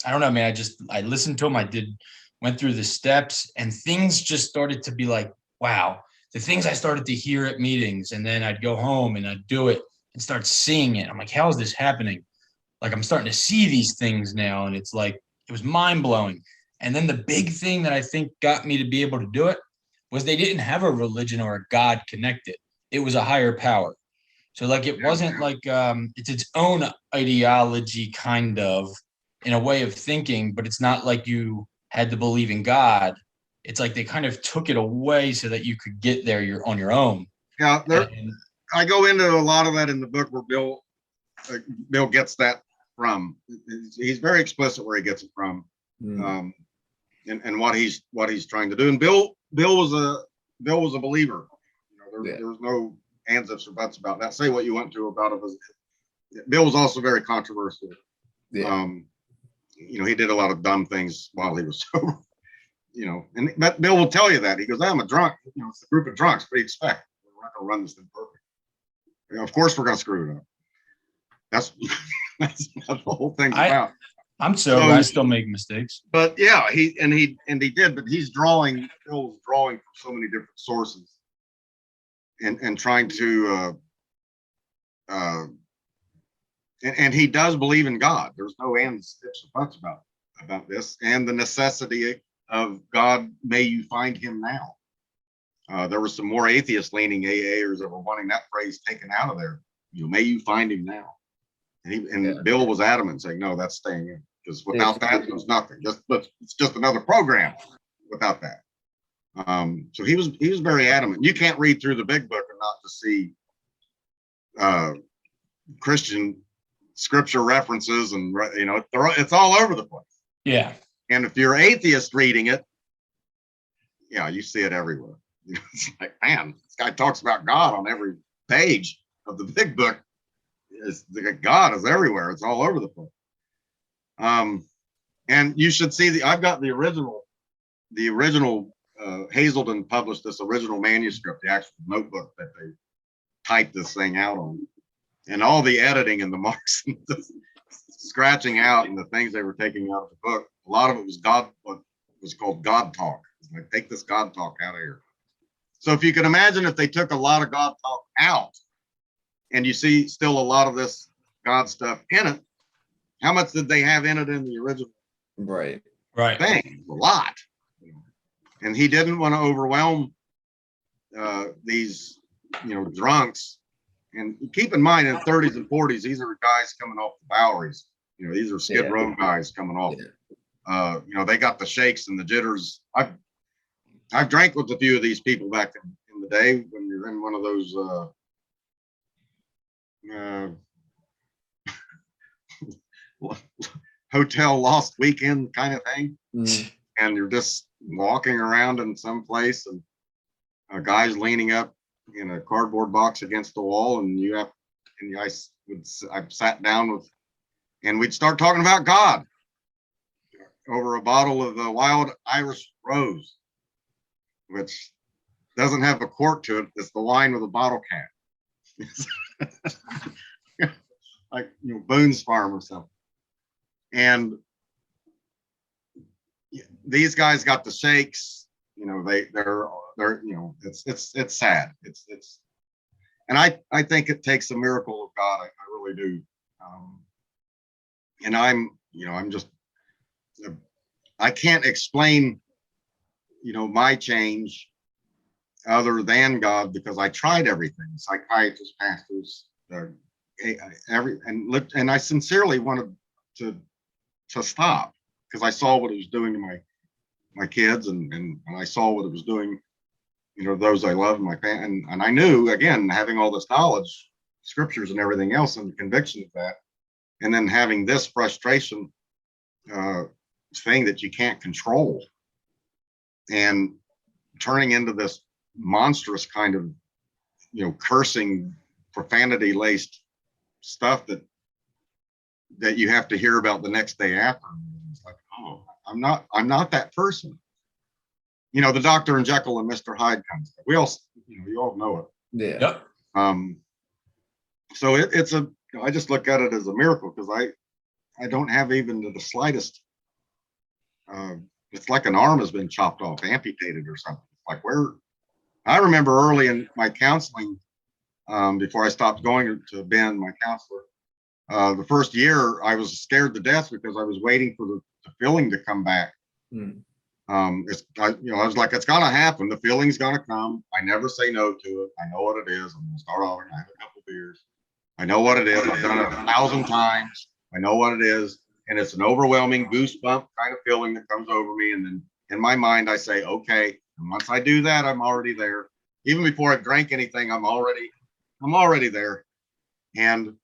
I don't know, man. I listened to him. Went through the steps, and things just started to be like, wow, the things I started to hear at meetings, and then I'd go home and I'd do it and start seeing it. I'm like, how is this happening? Like, I'm starting to see these things now. And it's like, it was mind blowing. And then the big thing that I think got me to be able to do it was they didn't have a religion or a God connected. It was a higher power. So like it wasn't like it's its own ideology kind of in a way of thinking, but it's not like you had to believe in God. It's like they kind of took it away so that you could get there you're on your own. Yeah, And I go into a lot of that in the book where Bill gets that from. He's very explicit where he gets it from, and what he's trying to do. And Bill was a believer. There was no ands, ifs, or buts about that. Say what you want to about it. Bill was also very controversial. Yeah. He did a lot of dumb things while he was sober. But Bill will tell you that. He goes, I'm a drunk. It's a group of drunks. What do you expect? We're not going to run this thing perfect. Of course we're going to screw it up. That's what the whole thing's about. I'm sober. I still make mistakes. But yeah, he did. But Bill was drawing from so many different sources, and trying to, and he does believe in God. There's no ands, ifs, or buts about this, and the necessity of God. May you find him now. There were some more atheist-leaning AAers that were wanting that phrase taken out of there. May you find him now. And Bill was adamant, saying, no, that's staying in, because without that, there's nothing. It's just another program without that. So he was very adamant. You can't read through the big book and not to see Christian scripture references, and it's all over the place. Yeah. And if you're atheist reading it, you see it everywhere. It's like, man, this guy talks about God on every page of the big book. God is everywhere. It's all over the place. And you should see I've got the original Hazelden published this original manuscript, the actual notebook that they typed this thing out on, and all the editing and the marks and the scratching out and the things they were taking out of the book. A lot of it was what was called God talk. It's like, take this God talk out of here. So if you can imagine if they took a lot of God talk out, and you see still a lot of this God stuff in it, how much did they have in it in the original thing? A lot. And he didn't want to overwhelm these drunks. And keep in mind, in the 30s and 40s, these are guys coming off the Boweries. These are Skid Row guys coming off. They got the shakes and the jitters. I've drank with a few of these people back in the day when you're in one of those hotel lost weekend kind of thing, and you're just walking around in some place, and a guy's leaning up in a cardboard box against the wall, and I sat down with, and we'd start talking about God over a bottle of the wild Irish rose, which doesn't have a cork to it. It's the wine with a bottle cap. Like Boone's Farm or something. And these guys got the shakes. They're it's sad. It's and I think it takes a miracle of God. I really do. And I'm just, I can't explain my change other than God, because I tried everything, psychiatrists, pastors, and I sincerely wanted to stop, because I saw what it was doing to my kids, and I saw what it was doing, those I love, my family, and I knew, again, having all this knowledge, scriptures and everything else, and the conviction of that, and then having this frustration thing that you can't control, and turning into this monstrous kind of cursing, profanity laced stuff that you have to hear about the next day after. It's like, oh, I'm not that person. The Dr. and Jekyll and Mr. Hyde kind of stuff. We all you all know it. Yeah. Yep. So it's I just look at it as a miracle, because I don't have even the slightest it's like an arm has been chopped off, amputated or something. Like, I remember early in my counseling, before I stopped going to Ben, my counselor, the first year I was scared to death, because I was waiting for the feeling to come back. I was like, it's gonna happen. The feeling's gonna come. I never say no to it. I know what it is. I'm gonna start off and I have a couple beers. I know what it is. I've done it 1,000 times. I know what it is. And it's an overwhelming goosebump kind of feeling that comes over me. And then in my mind, I say, okay. And once I do that, I'm already there. Even before I've drank anything, I'm already there. And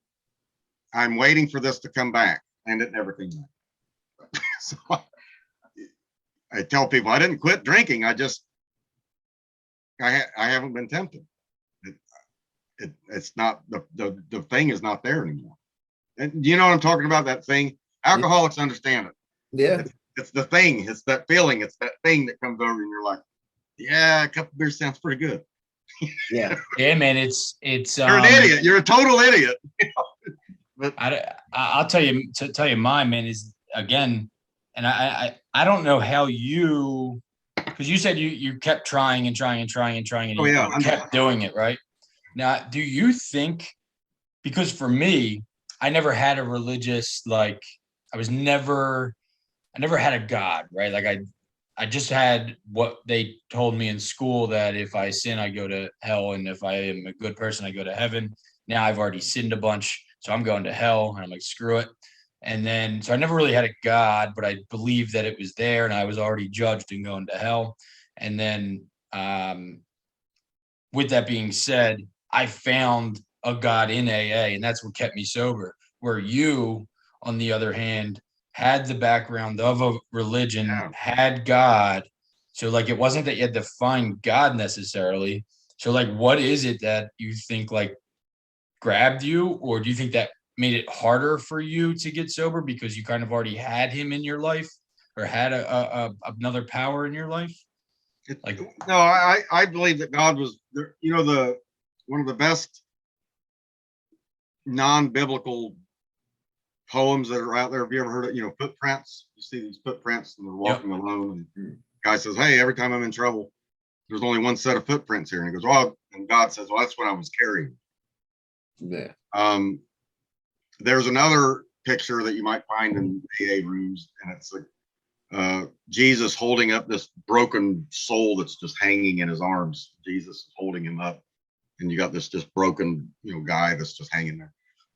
I'm waiting for this to come back. And it never came back. So I tell people I didn't quit drinking. I haven't been tempted. It's not the thing is not there anymore. And you know what I'm talking about? That thing. Alcoholics understand it. Yeah. It's the thing. It's that feeling. It's that thing that comes over and you're like, yeah, a couple beers sounds pretty good. Yeah. Yeah, man. It's You're an idiot. You're a total idiot. But I'll tell you mine, man, is again, and I don't know how you, because you said you kept trying and Oh, yeah. you kept doing it, right? Now, do you think, because for me, I never had a religious, like, I never had a God, right? Like I just had what they told me in school, that if I sin, I go to hell, and if I am a good person, I go to heaven. Now I've already sinned a bunch, so I'm going to hell, and I'm like, screw it. And then, so I never really had a God, but I believed that it was there, and I was already judged and going to hell. And then, with that being said, I found a God in AA, and that's what kept me sober. Where you, on the other hand, had the background of a religion, Yeah. had God. So like, it wasn't that you had to find God necessarily. So like, what is it that you think like grabbed you, or do you think that made it harder for you to get sober because you kind of already had him in your life, or had another power in your life? Like, no, I believe that God was, you know, one of the best non-biblical poems that are out there. Have you ever heard of, you know, footprints? You see these footprints and they're walking alone, and guy says, hey, every time I'm in trouble, there's only one set of footprints here. And he goes, well, and God says, well, that's what I was carrying. Yeah. There's another picture that you might find in AA rooms, and it's like Jesus holding up this broken soul that's just hanging in his arms. Jesus is holding him up, and you got this just broken, you know, guy that's just hanging there.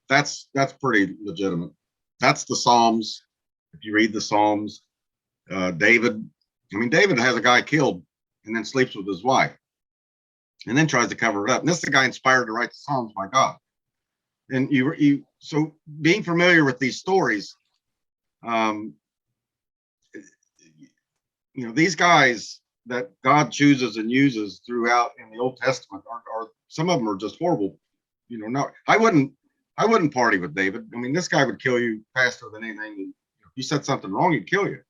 That's pretty legitimate. That's the Psalms. If you read the Psalms, David has a guy killed and then sleeps with his wife and then tries to cover it up. And this is the guy inspired to write the Psalms by God. And so being familiar with these stories, you know, these guys that God chooses and uses throughout in the Old Testament are some of them are just horrible. You know, no, I wouldn't party with David. I mean, this guy would kill you faster than anything. If you said something wrong, he'd kill you.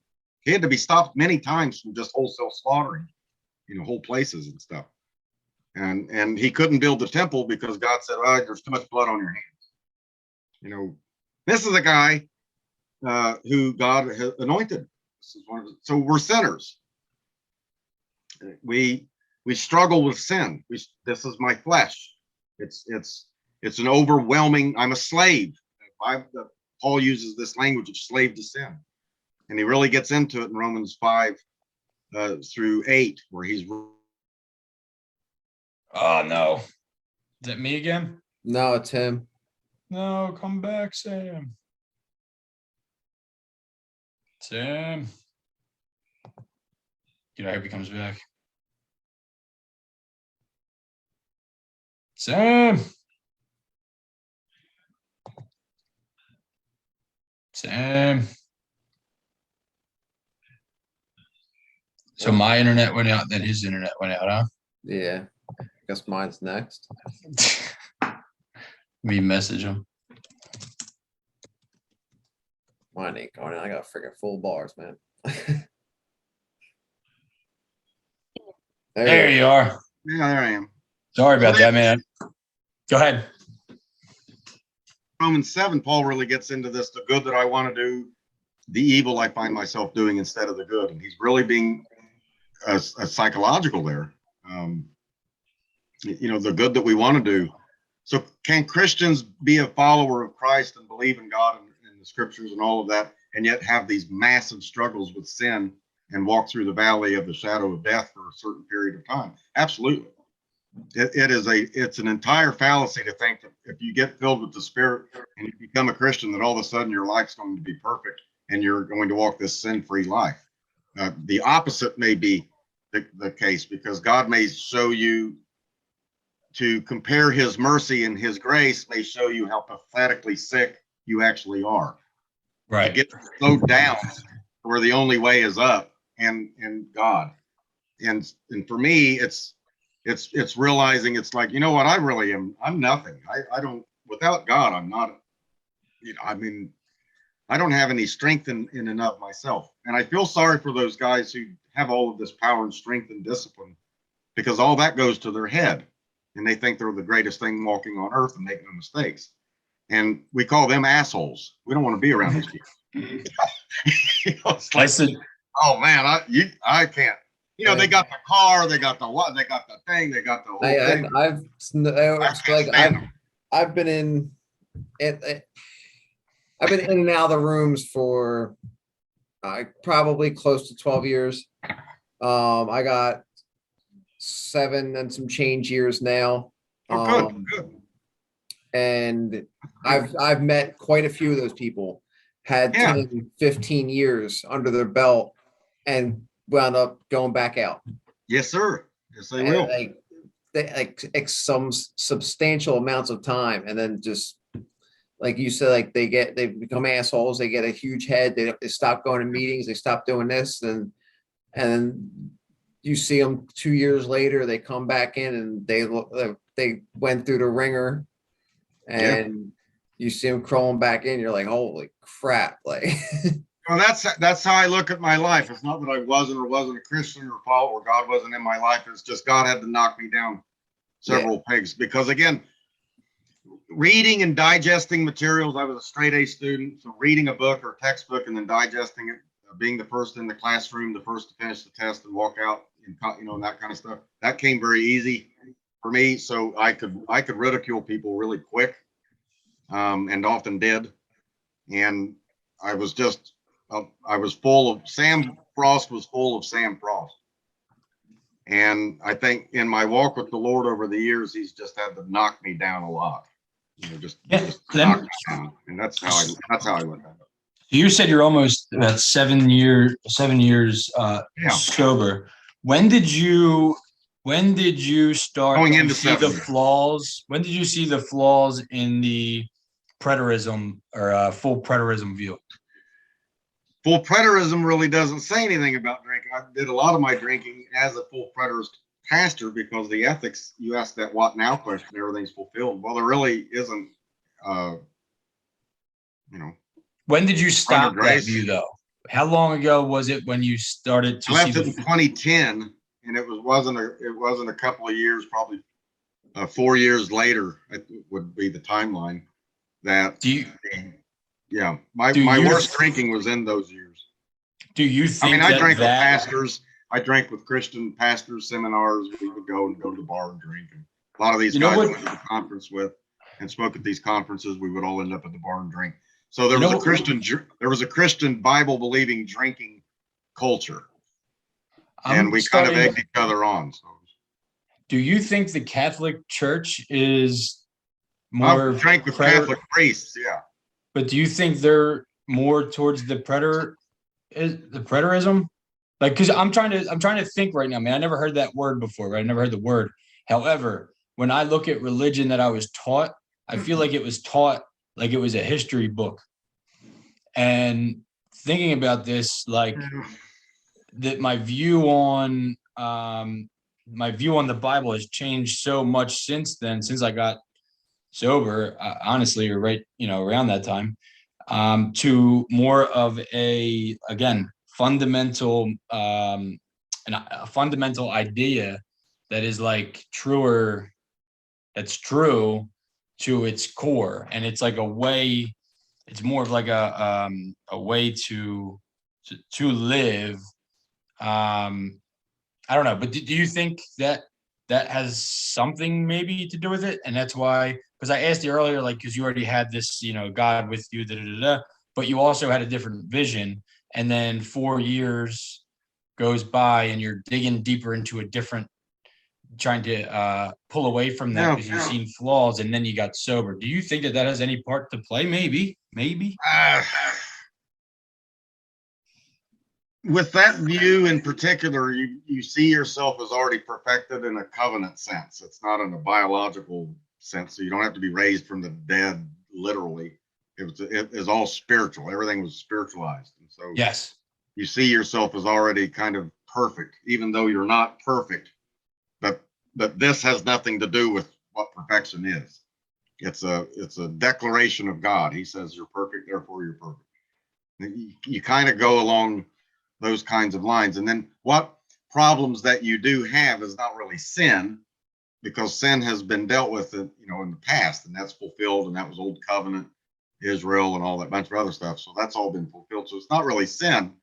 He had to be stopped many times from just wholesale slaughtering, you know, whole places and stuff. And he couldn't build the temple because God said, oh, there's too much blood on your hands. You know, this is a guy who God has anointed. This is so we're sinners. We struggle with sin. This is my flesh. It's an overwhelming. I'm a slave. Paul uses this language of slave to sin, and he really gets into it in Romans 5 through 8, where he's. oh no, is that me again? No, it's him. No, come back, Sam. Sam. Dude, I hope he comes back. Sam. Sam. So my internet went out, then his internet went out, huh? Yeah. I guess mine's next. Me message him. Mine ain't going out. I got freaking full bars, man. There you are. Yeah, there I am. Sorry about that, man. Go ahead. Romans 7, Paul really gets into this: the good that I want to do, the evil I find myself doing instead of the good. And he's really being a psychological there. You know, the good that we want to do. So can Christians be a follower of Christ and believe in God and the scriptures and all of that, and yet have these massive struggles with sin and walk through the valley of the shadow of death for a certain period of time? Absolutely. It's an entire fallacy to think that if you get filled with the Spirit and you become a Christian, that all of a sudden your life's going to be perfect and you're going to walk this sin-free life. The opposite may be the case, because God may show you, to compare his mercy and his grace may show you how pathetically sick you actually are. Right. To get slowed down where the only way is up and God. And for me, it's realizing it's like, you know what, I really am, I'm nothing. I don't, without God, I'm not, I mean, I don't have any strength in and of myself. And I feel sorry for those guys who have all of this power and strength and discipline, because all that goes to their head and they think they're the greatest thing walking on earth and make no mistakes. And we call them assholes. We don't want to be around these people. It's like, oh man, I can't. They got the car, they got the what, they got the thing, they got the whole thing. I've been in and out of the rooms for probably close to 12 years. I got 7 and some change years now. Good. And I've met quite a few of those people, had 10, 15 years under their belt and wound up going back out. Yes, sir. Yes, they will. Like some substantial amounts of time, and then just like you said, like they become assholes. They get a huge head. They stop going to meetings. They stop doing this, and you see them 2 years later. They come back in and they went through the ringer, and you see them crawling back in. You're like, holy crap! Like, well, that's how I look at my life. It's not that I wasn't a Christian or Paul or God wasn't in my life. It's just God had to knock me down several pegs, because again, reading and digesting materials. I was a straight A student, so reading a book or textbook and then digesting it, being the first in the classroom, the first to finish the test and walk out, and that kind of stuff. That came very easy for me, so I could ridicule people really quick, and often did. And I was full of Sam Frost was full of Sam Frost. And I think in my walk with the Lord over the years, he's just had to knock me down a lot. Just knock me down. And that's how I look at it. You said you're almost about 7 years sober. When did you start going into see the flaws? When did you see the flaws in the preterism or full preterism view? Full preterism really doesn't say anything about drinking. I did a lot of my drinking as a full preterist pastor, because the ethics, you ask that what now question, everything's fulfilled. Well, there really isn't, When did you stop that view though? How long ago was it when you started to I left in 2010, and it wasn't a couple of years, probably 4 years later, it would be the timeline that my worst drinking was in those years. Do you think I drank with pastors. I drank with Christian pastors, seminars. We would go to the bar and drink. And a lot of these guys I went to the conference with and spoke at these conferences. We would all end up at the bar and drink. So there was a Christian Bible believing drinking culture, and we kind of egged each other on. So, do you think the Catholic Church is more? I drank with Catholic priests, yeah. But do you think they're more towards the preterism? Like, because I'm trying to think right now, man. I never heard that word before, right? I never heard the word. However, when I look at religion that I was taught, I feel like it was taught like it was a history book. And thinking about this, like that my view on the Bible has changed so much since then, since I got sober, honestly, or right, around that time, to more of a, again, fundamental, a fundamental idea that is like truer, that's true to its core. And it's like a way, it's more of like a way to live. I don't know, but do you think that has something maybe to do with it? And that's why, because I asked you earlier, like, because you already had this, God with you, but you also had a different vision. And then 4 years goes by and you're digging deeper into a different trying to pull away from that because you've seen flaws and then you got sober. Do you think that that has any part to play? Maybe. With that view in particular, you see yourself as already perfected in a covenant sense. It's not in a biological sense. So you don't have to be raised from the dead, literally. It is all spiritual. Everything was spiritualized. And so yes, you see yourself as already kind of perfect, even though you're not perfect. But this has nothing to do with what perfection is. It's a declaration of God. He says you're perfect, therefore you're perfect. You kind of go along those kinds of lines. And then what problems that you do have is not really sin, because sin has been dealt with in the past, and that's fulfilled, and that was old covenant Israel and all that bunch of other stuff. So that's all been fulfilled. So it's not really sin.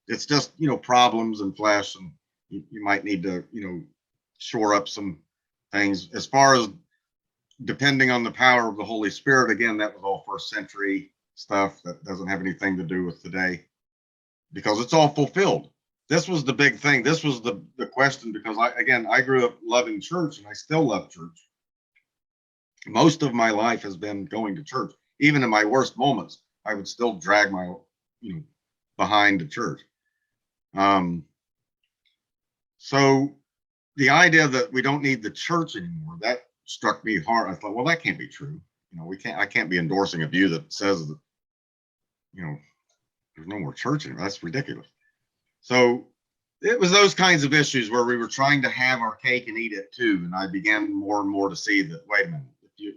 It's just, problems and flesh, and you might need to, shore up some things. As far as depending on the power of the Holy Spirit, again, that was all first century stuff that doesn't have anything to do with today, because it's all fulfilled. This was the big thing. This was the question, because I grew up loving church, and I still love church. Most of my life has been going to church. Even in my worst moments, I would still drag my, behind the church. So the idea that we don't need the church anymore, that struck me hard. I thought, well, that can't be true. I can't be endorsing a view that says that, there's no more church anymore. That's ridiculous. So it was those kinds of issues where we were trying to have our cake and eat it too. And I began more and more to see that, wait a minute, if you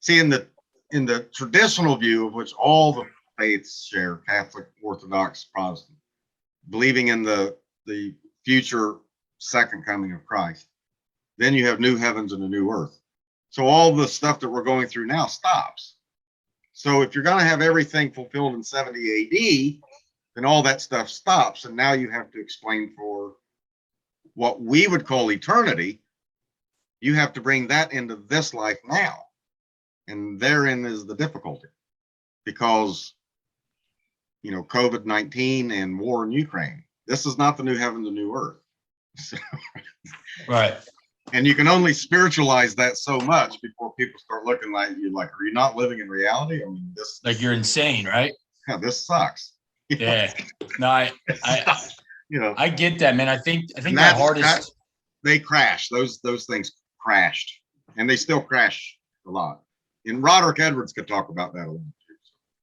see in the traditional view, of which all the faiths share, Catholic, Orthodox, Protestant, believing in the future second coming of Christ, then you have new heavens and a new earth. So all the stuff that we're going through now stops. So if you're going to have everything fulfilled in 70 AD, then all that stuff stops. And now you have to explain for what we would call eternity. You have to bring that into this life now. And therein is the difficulty, because, COVID-19 and war in Ukraine, this is not the new heaven, the new earth. right. And you can only spiritualize that so much before people start looking like you, like, are you not living in reality? I mean, this, Like you're insane, right? Yeah, this sucks. Yeah. No, I get that, man. I think my hardest. They crash. Those things crashed, and they still crash a lot. And Roderick Edwards could talk about that a lot too.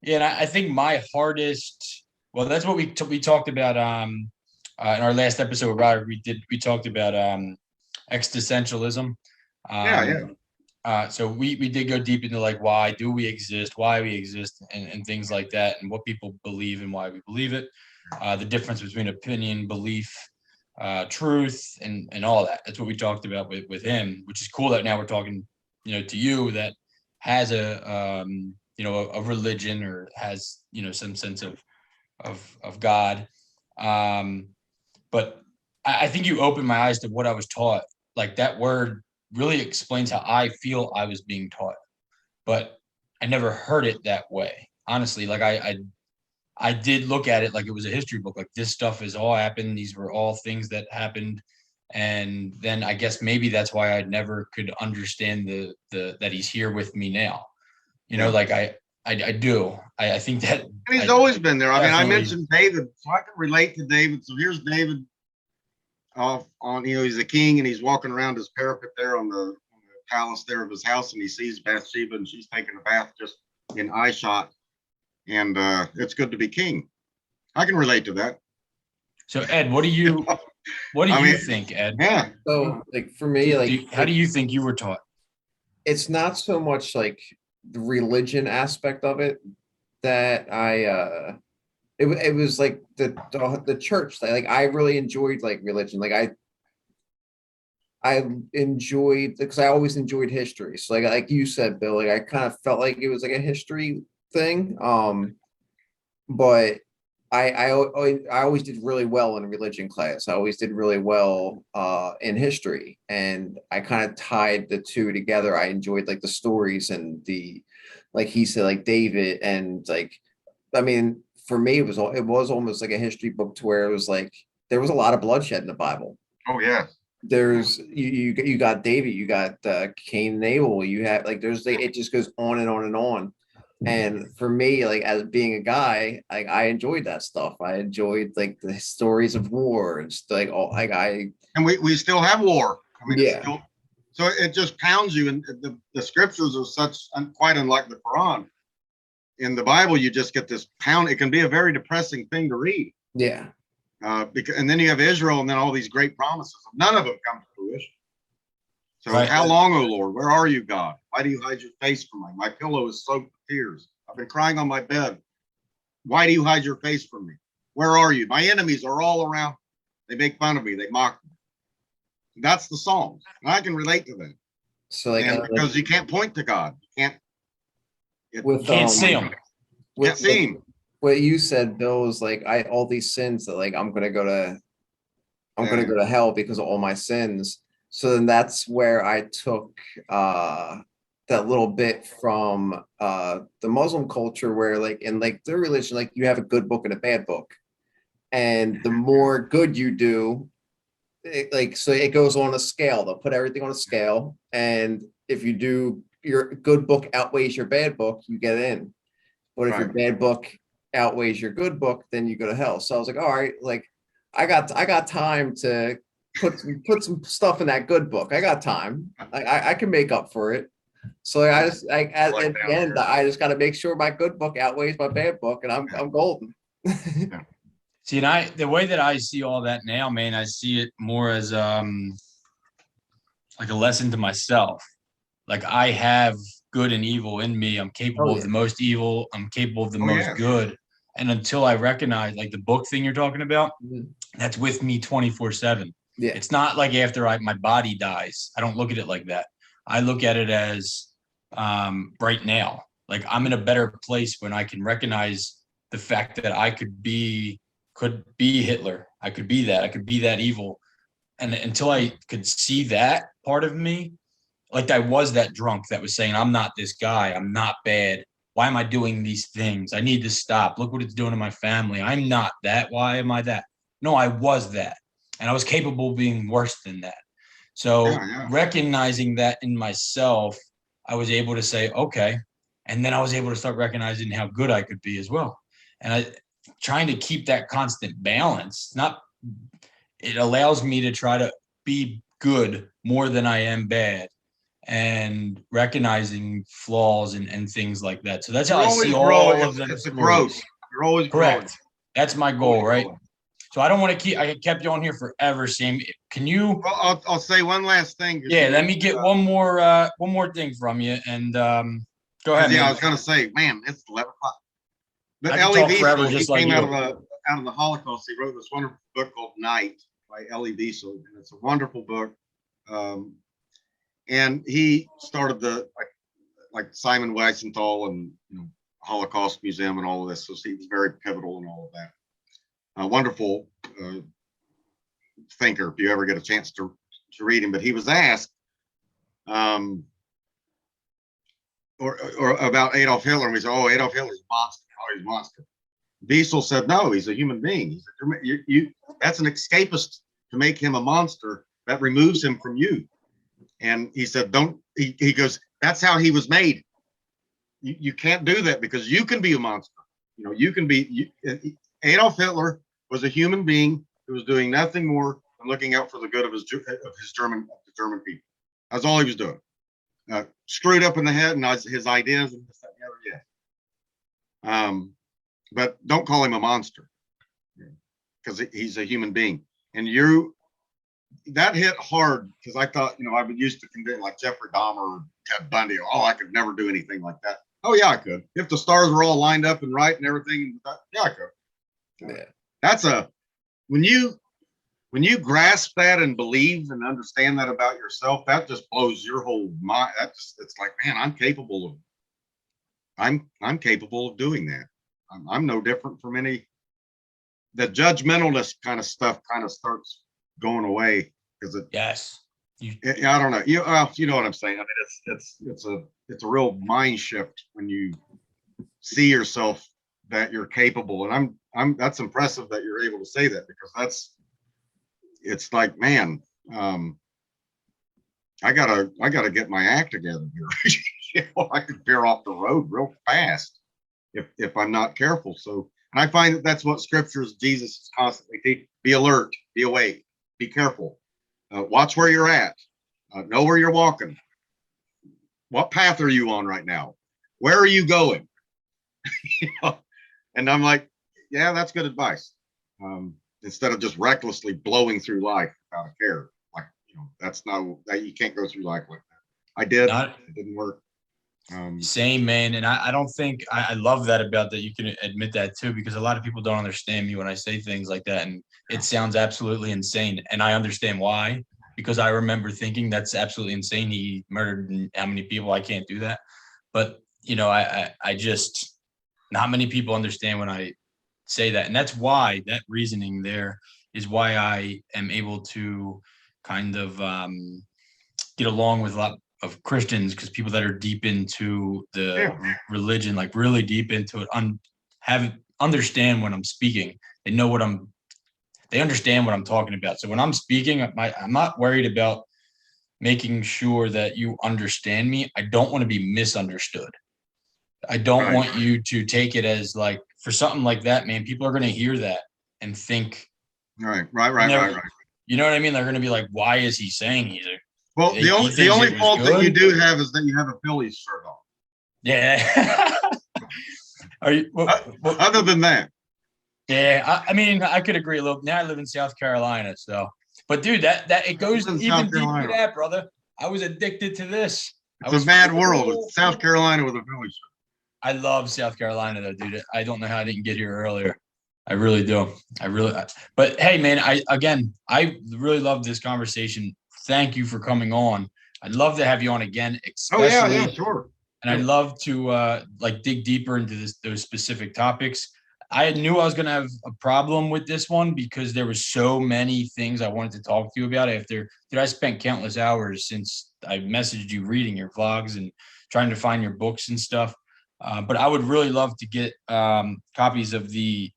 Yeah, and I think my hardest. Well, that's what we talked about in our last episode with Roderick. We talked about existentialism. So we did go deep into like, why do we exist, why we exist, and things like that, and what people believe and why we believe it, the difference between opinion, belief, truth, and all that. That's what we talked about with him, which is cool that now we're talking, to you that has a religion, or has, some sense of God. But I think you opened my eyes to what I was taught. Like that word really explains how I feel I was being taught, but I never heard it that way. Honestly, like I did look at it like it was a history book. Like this stuff has all happened. These were all things that happened. And then I guess maybe that's why I never could understand the that he's here with me now. Like I do. I think that. And he's always been there. I mean, I mentioned David, so I can relate to David. So here's David on, he's a king, and he's walking around his parapet there on the palace there of his house, and he sees Bathsheba, and she's taking a bath just in eye shot, and it's good to be king. I can relate to that. So Ed, what do you think, Ed? Yeah. So like for me, how do you think you were taught? It's not so much like the religion aspect of it that it was like the church. Like I really enjoyed like religion. Like I enjoyed, because I always enjoyed history. So like you said, Bill, like I kind of felt like it was like a history thing. But I always did really well in religion class. I always did really well in history, and I kind of tied the two together. I enjoyed like the stories and like he said, like David, and like, I mean, for me, it was almost like a history book, to where it was like there was a lot of bloodshed in the Bible. Oh yeah. there's you got David, you got Cain and Abel, you have like there's like it just goes on and on and on. And for me, like as being a guy, like I enjoyed that stuff. I enjoyed like the stories of war and like all like I And we still have war. I mean, it's yeah. still, so it just pounds you. And the scriptures are such quite unlike the Quran. In the Bible, you just get this pound. It can be a very depressing thing to read. Yeah. Because and then you have Israel, and then all these great promises. None of them come to fruition. So Right. how long, O Lord? Where are you, God? Why do you hide your face from me? My pillow is soaked with tears. I've been crying on my bed. Why do you hide your face from me? Where are you? My enemies are all around. They make fun of me. They mock me. That's the Psalms. And I can relate to that. So like, And because you can't point to God. You can't. with Can't see him. with Can't see him. what you said, Bill, was like I all these sins that like I'm gonna go to hell because of all my sins. So then that's where I took that little bit from the Muslim culture where like in like their religion, like you have a good book and a bad book. And the more good you do, like so it goes on a scale. They'll put everything on a scale. And if you do your good book outweighs your bad book, you get in. But if your bad book outweighs your good book, then you go to hell. So I was like, all right, like I got time to put some stuff in that good book. I got time. I can make up for it. So I just at the end, I just got to make sure my good book outweighs my bad book, and I'm golden. See, and the way that I see all that now, man, I see it more as like a lesson to myself. Like I have good and evil in me. I'm capable of the most evil. I'm capable of the most good. And until I recognize like the book thing you're talking about, that's with me 24/7. Yeah. It's not like after my body dies. I don't look at it like that. I look at it as right now. Like I'm in a better place when I can recognize the fact that I could be Hitler. I could be that evil. And until I could see that part of me, like I was that drunk that was saying, I'm not this guy. I'm not bad. Why am I doing these things? I need to stop. Look what it's doing to my family. I'm not that. Why am I that? No, I was that. And I was capable of being worse than that. So recognizing that in myself, I was able to say, okay. And then I was able to start recognizing how good I could be as well. And trying to keep that constant balance, it allows me to try to be good more than I am bad, and recognizing flaws and things like that. So that's how I see all of them. It's a growth. You're always correct. Growing. That's my goal, right? So I don't want to I kept you on here forever, Sam. Can you? Well, I'll say one last thing. Yeah, let me get one more thing from you, and go ahead. Yeah, man. I was gonna say, man, it's 11 o'clock. But I can L.E. talk forever, Wiesel, he just like came you. out of the Holocaust. He wrote this wonderful book called Night by L.E. Wiesel, and it's a wonderful book. And he started like Simon Wiesenthal and Holocaust Museum and all of this. So he was very pivotal in all of that. A wonderful thinker, if you ever get a chance to read him. But he was asked or about Adolf Hitler, and we said, "Oh, Adolf Hitler's a monster. Oh, he's a monster." Wiesel said, "No, he's a human being. He said, that's an escapist to make him a monster. That removes him from you." And he said, he goes, that's how he was made. You can't do that because you can be a monster. You can be, Adolf Hitler was a human being who was doing nothing more than looking out for the good of the German people. That's all he was doing. Screwed up in the head and his ideas and this, that, and the other, yeah. But don't call him a monster because he's a human being. And that hit hard because I thought, I've been used to condemning like Jeffrey Dahmer or Ted Bundy. Oh, I could never do anything like that. Oh, yeah, I could. If the stars were all lined up and right and everything, yeah, I could. Yeah. That's when you grasp that and believe and understand that about yourself, that just blows your whole mind. It's like, man, I'm capable of doing that. I'm no different from the judgmentalness kind of stuff kind of starts going away because I don't know. You know what I'm saying? I mean, it's a real mind shift when you see yourself that you're capable, and that's impressive that you're able to say that because it's like, man, I gotta get my act together here. You know, I could veer off the road real fast if I'm not careful. So, and I find that that's what scriptures, Jesus is constantly teaching. Be alert, be awake, be careful, watch where you're at, know where you're walking. What path are you on right now? Where are you going? You know? And I'm like, yeah, that's good advice. Instead of just recklessly blowing through life without a care. Like, you know, that's not that you can't go through life like that. I did. It didn't work. Same, man. And I don't think I love that about that. You can admit that too, because a lot of people don't understand me when I say things like that. And it sounds absolutely insane. And I understand why, because I remember thinking that's absolutely insane. He murdered how many people? I can't do that. But, you know, I just, not many people understand when I say that. And that's why that reasoning there is why I am able to kind of get along with a lot of Christians, because people that are deep into the religion, like really deep into it, understand when I'm speaking. They know they understand what I'm talking about. So when I'm speaking, I'm not worried about making sure that you understand me. I don't want to be misunderstood. I don't want you to take it as like, for something like that, man, people are going to hear that and think. Right. You know what I mean? They're going to be like, why is he saying he's a, well, the only fault that you do have is that you have a Phillies shirt on. Yeah. Are you? Other than that. Yeah, I mean, I could agree a little. Now I live in South Carolina, so. But dude, that it goes even deeper to that, brother. I was addicted to this. It's a mad world. It's South Carolina with a Phillies shirt. I love South Carolina, though, dude. I don't know how I didn't get here earlier. I really do. But hey, man, I really love this conversation. Thank you for coming on. I'd love to have you on again. Yeah, sure. And I'd love to like dig deeper into those specific topics. I knew I was going to have a problem with this one because there were so many things I wanted to talk to you about after. Dude, I spent countless hours since I messaged you reading your vlogs and trying to find your books and stuff. But I would really love to get copies of the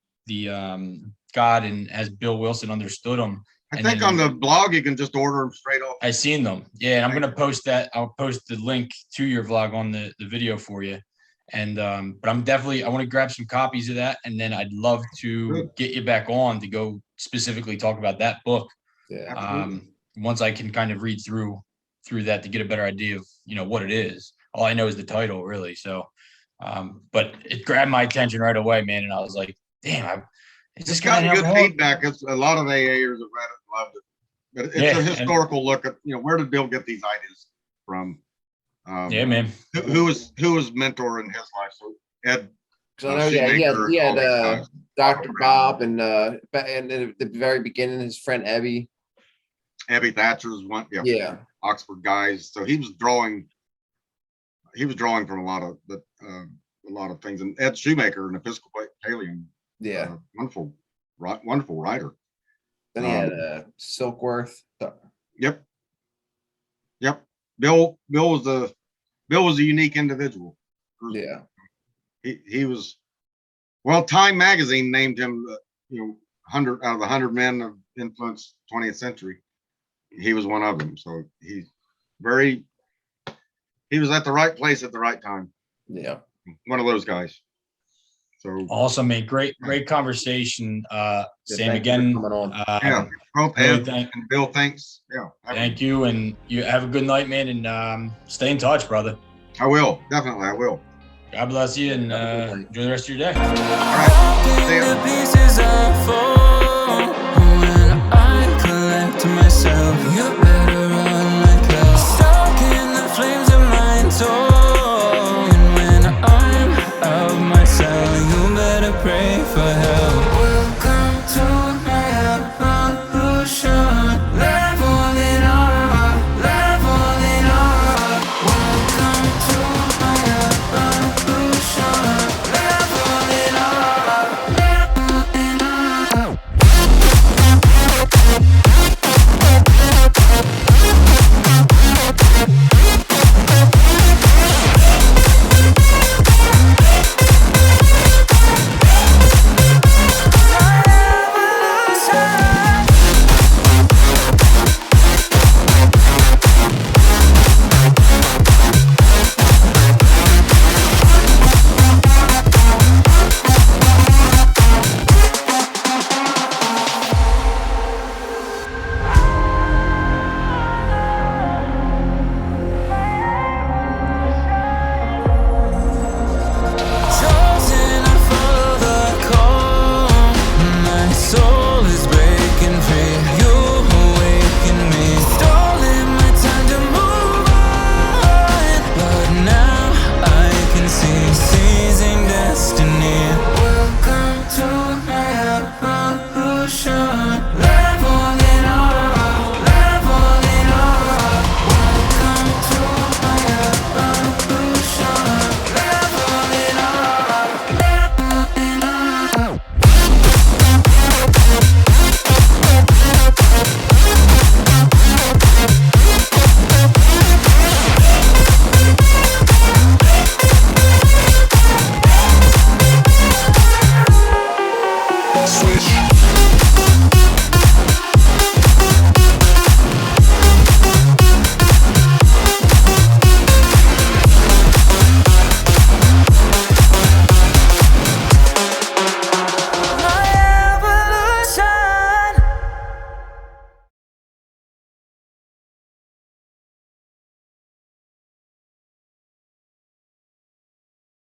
God and As Bill Wilson Understood Them. I think on the blog you can just order them straight off. I seen them. Yeah, and I'm gonna post that. I'll post the link to your vlog on the video for you. And but I want to grab some copies of that, and then I'd love to get you back on to go specifically talk about that book. Yeah. Once I can kind of read through that to get a better idea of, you know, what it is. All I know is the title, really. So but it grabbed my attention right away, man, and I was like, damn, it's gotten good feedback. It's a lot of AAers have read it, loved it. But it's a historical look at, you know, where did Bill get these ideas from? Yeah, man. Who was mentor in his life? So Ed. So he had Dr. Bob and at the very beginning, his friend Ebby Thatcher's one. Yeah. Oxford guys. So he was drawing from a lot of things. And Ed Shoemaker, an Episcopalian. Yeah. Wonderful writer. Then he had Silkworth. Yep. Bill was a unique individual. Yeah. He was, well, Time magazine named him 100 out of the 100 men of influence 20th century. He was one of them. So he was at the right place at the right time. Yeah. One of those guys. So awesome, man. Great conversation. Sam, again. Both Ed and Bill, thanks. Yeah. Thank you. And you have a good night, man. And stay in touch, brother. I will. Definitely, I will. God bless you, and enjoy the rest of your day. All right. See ya. Pieces I fall when I collect myself.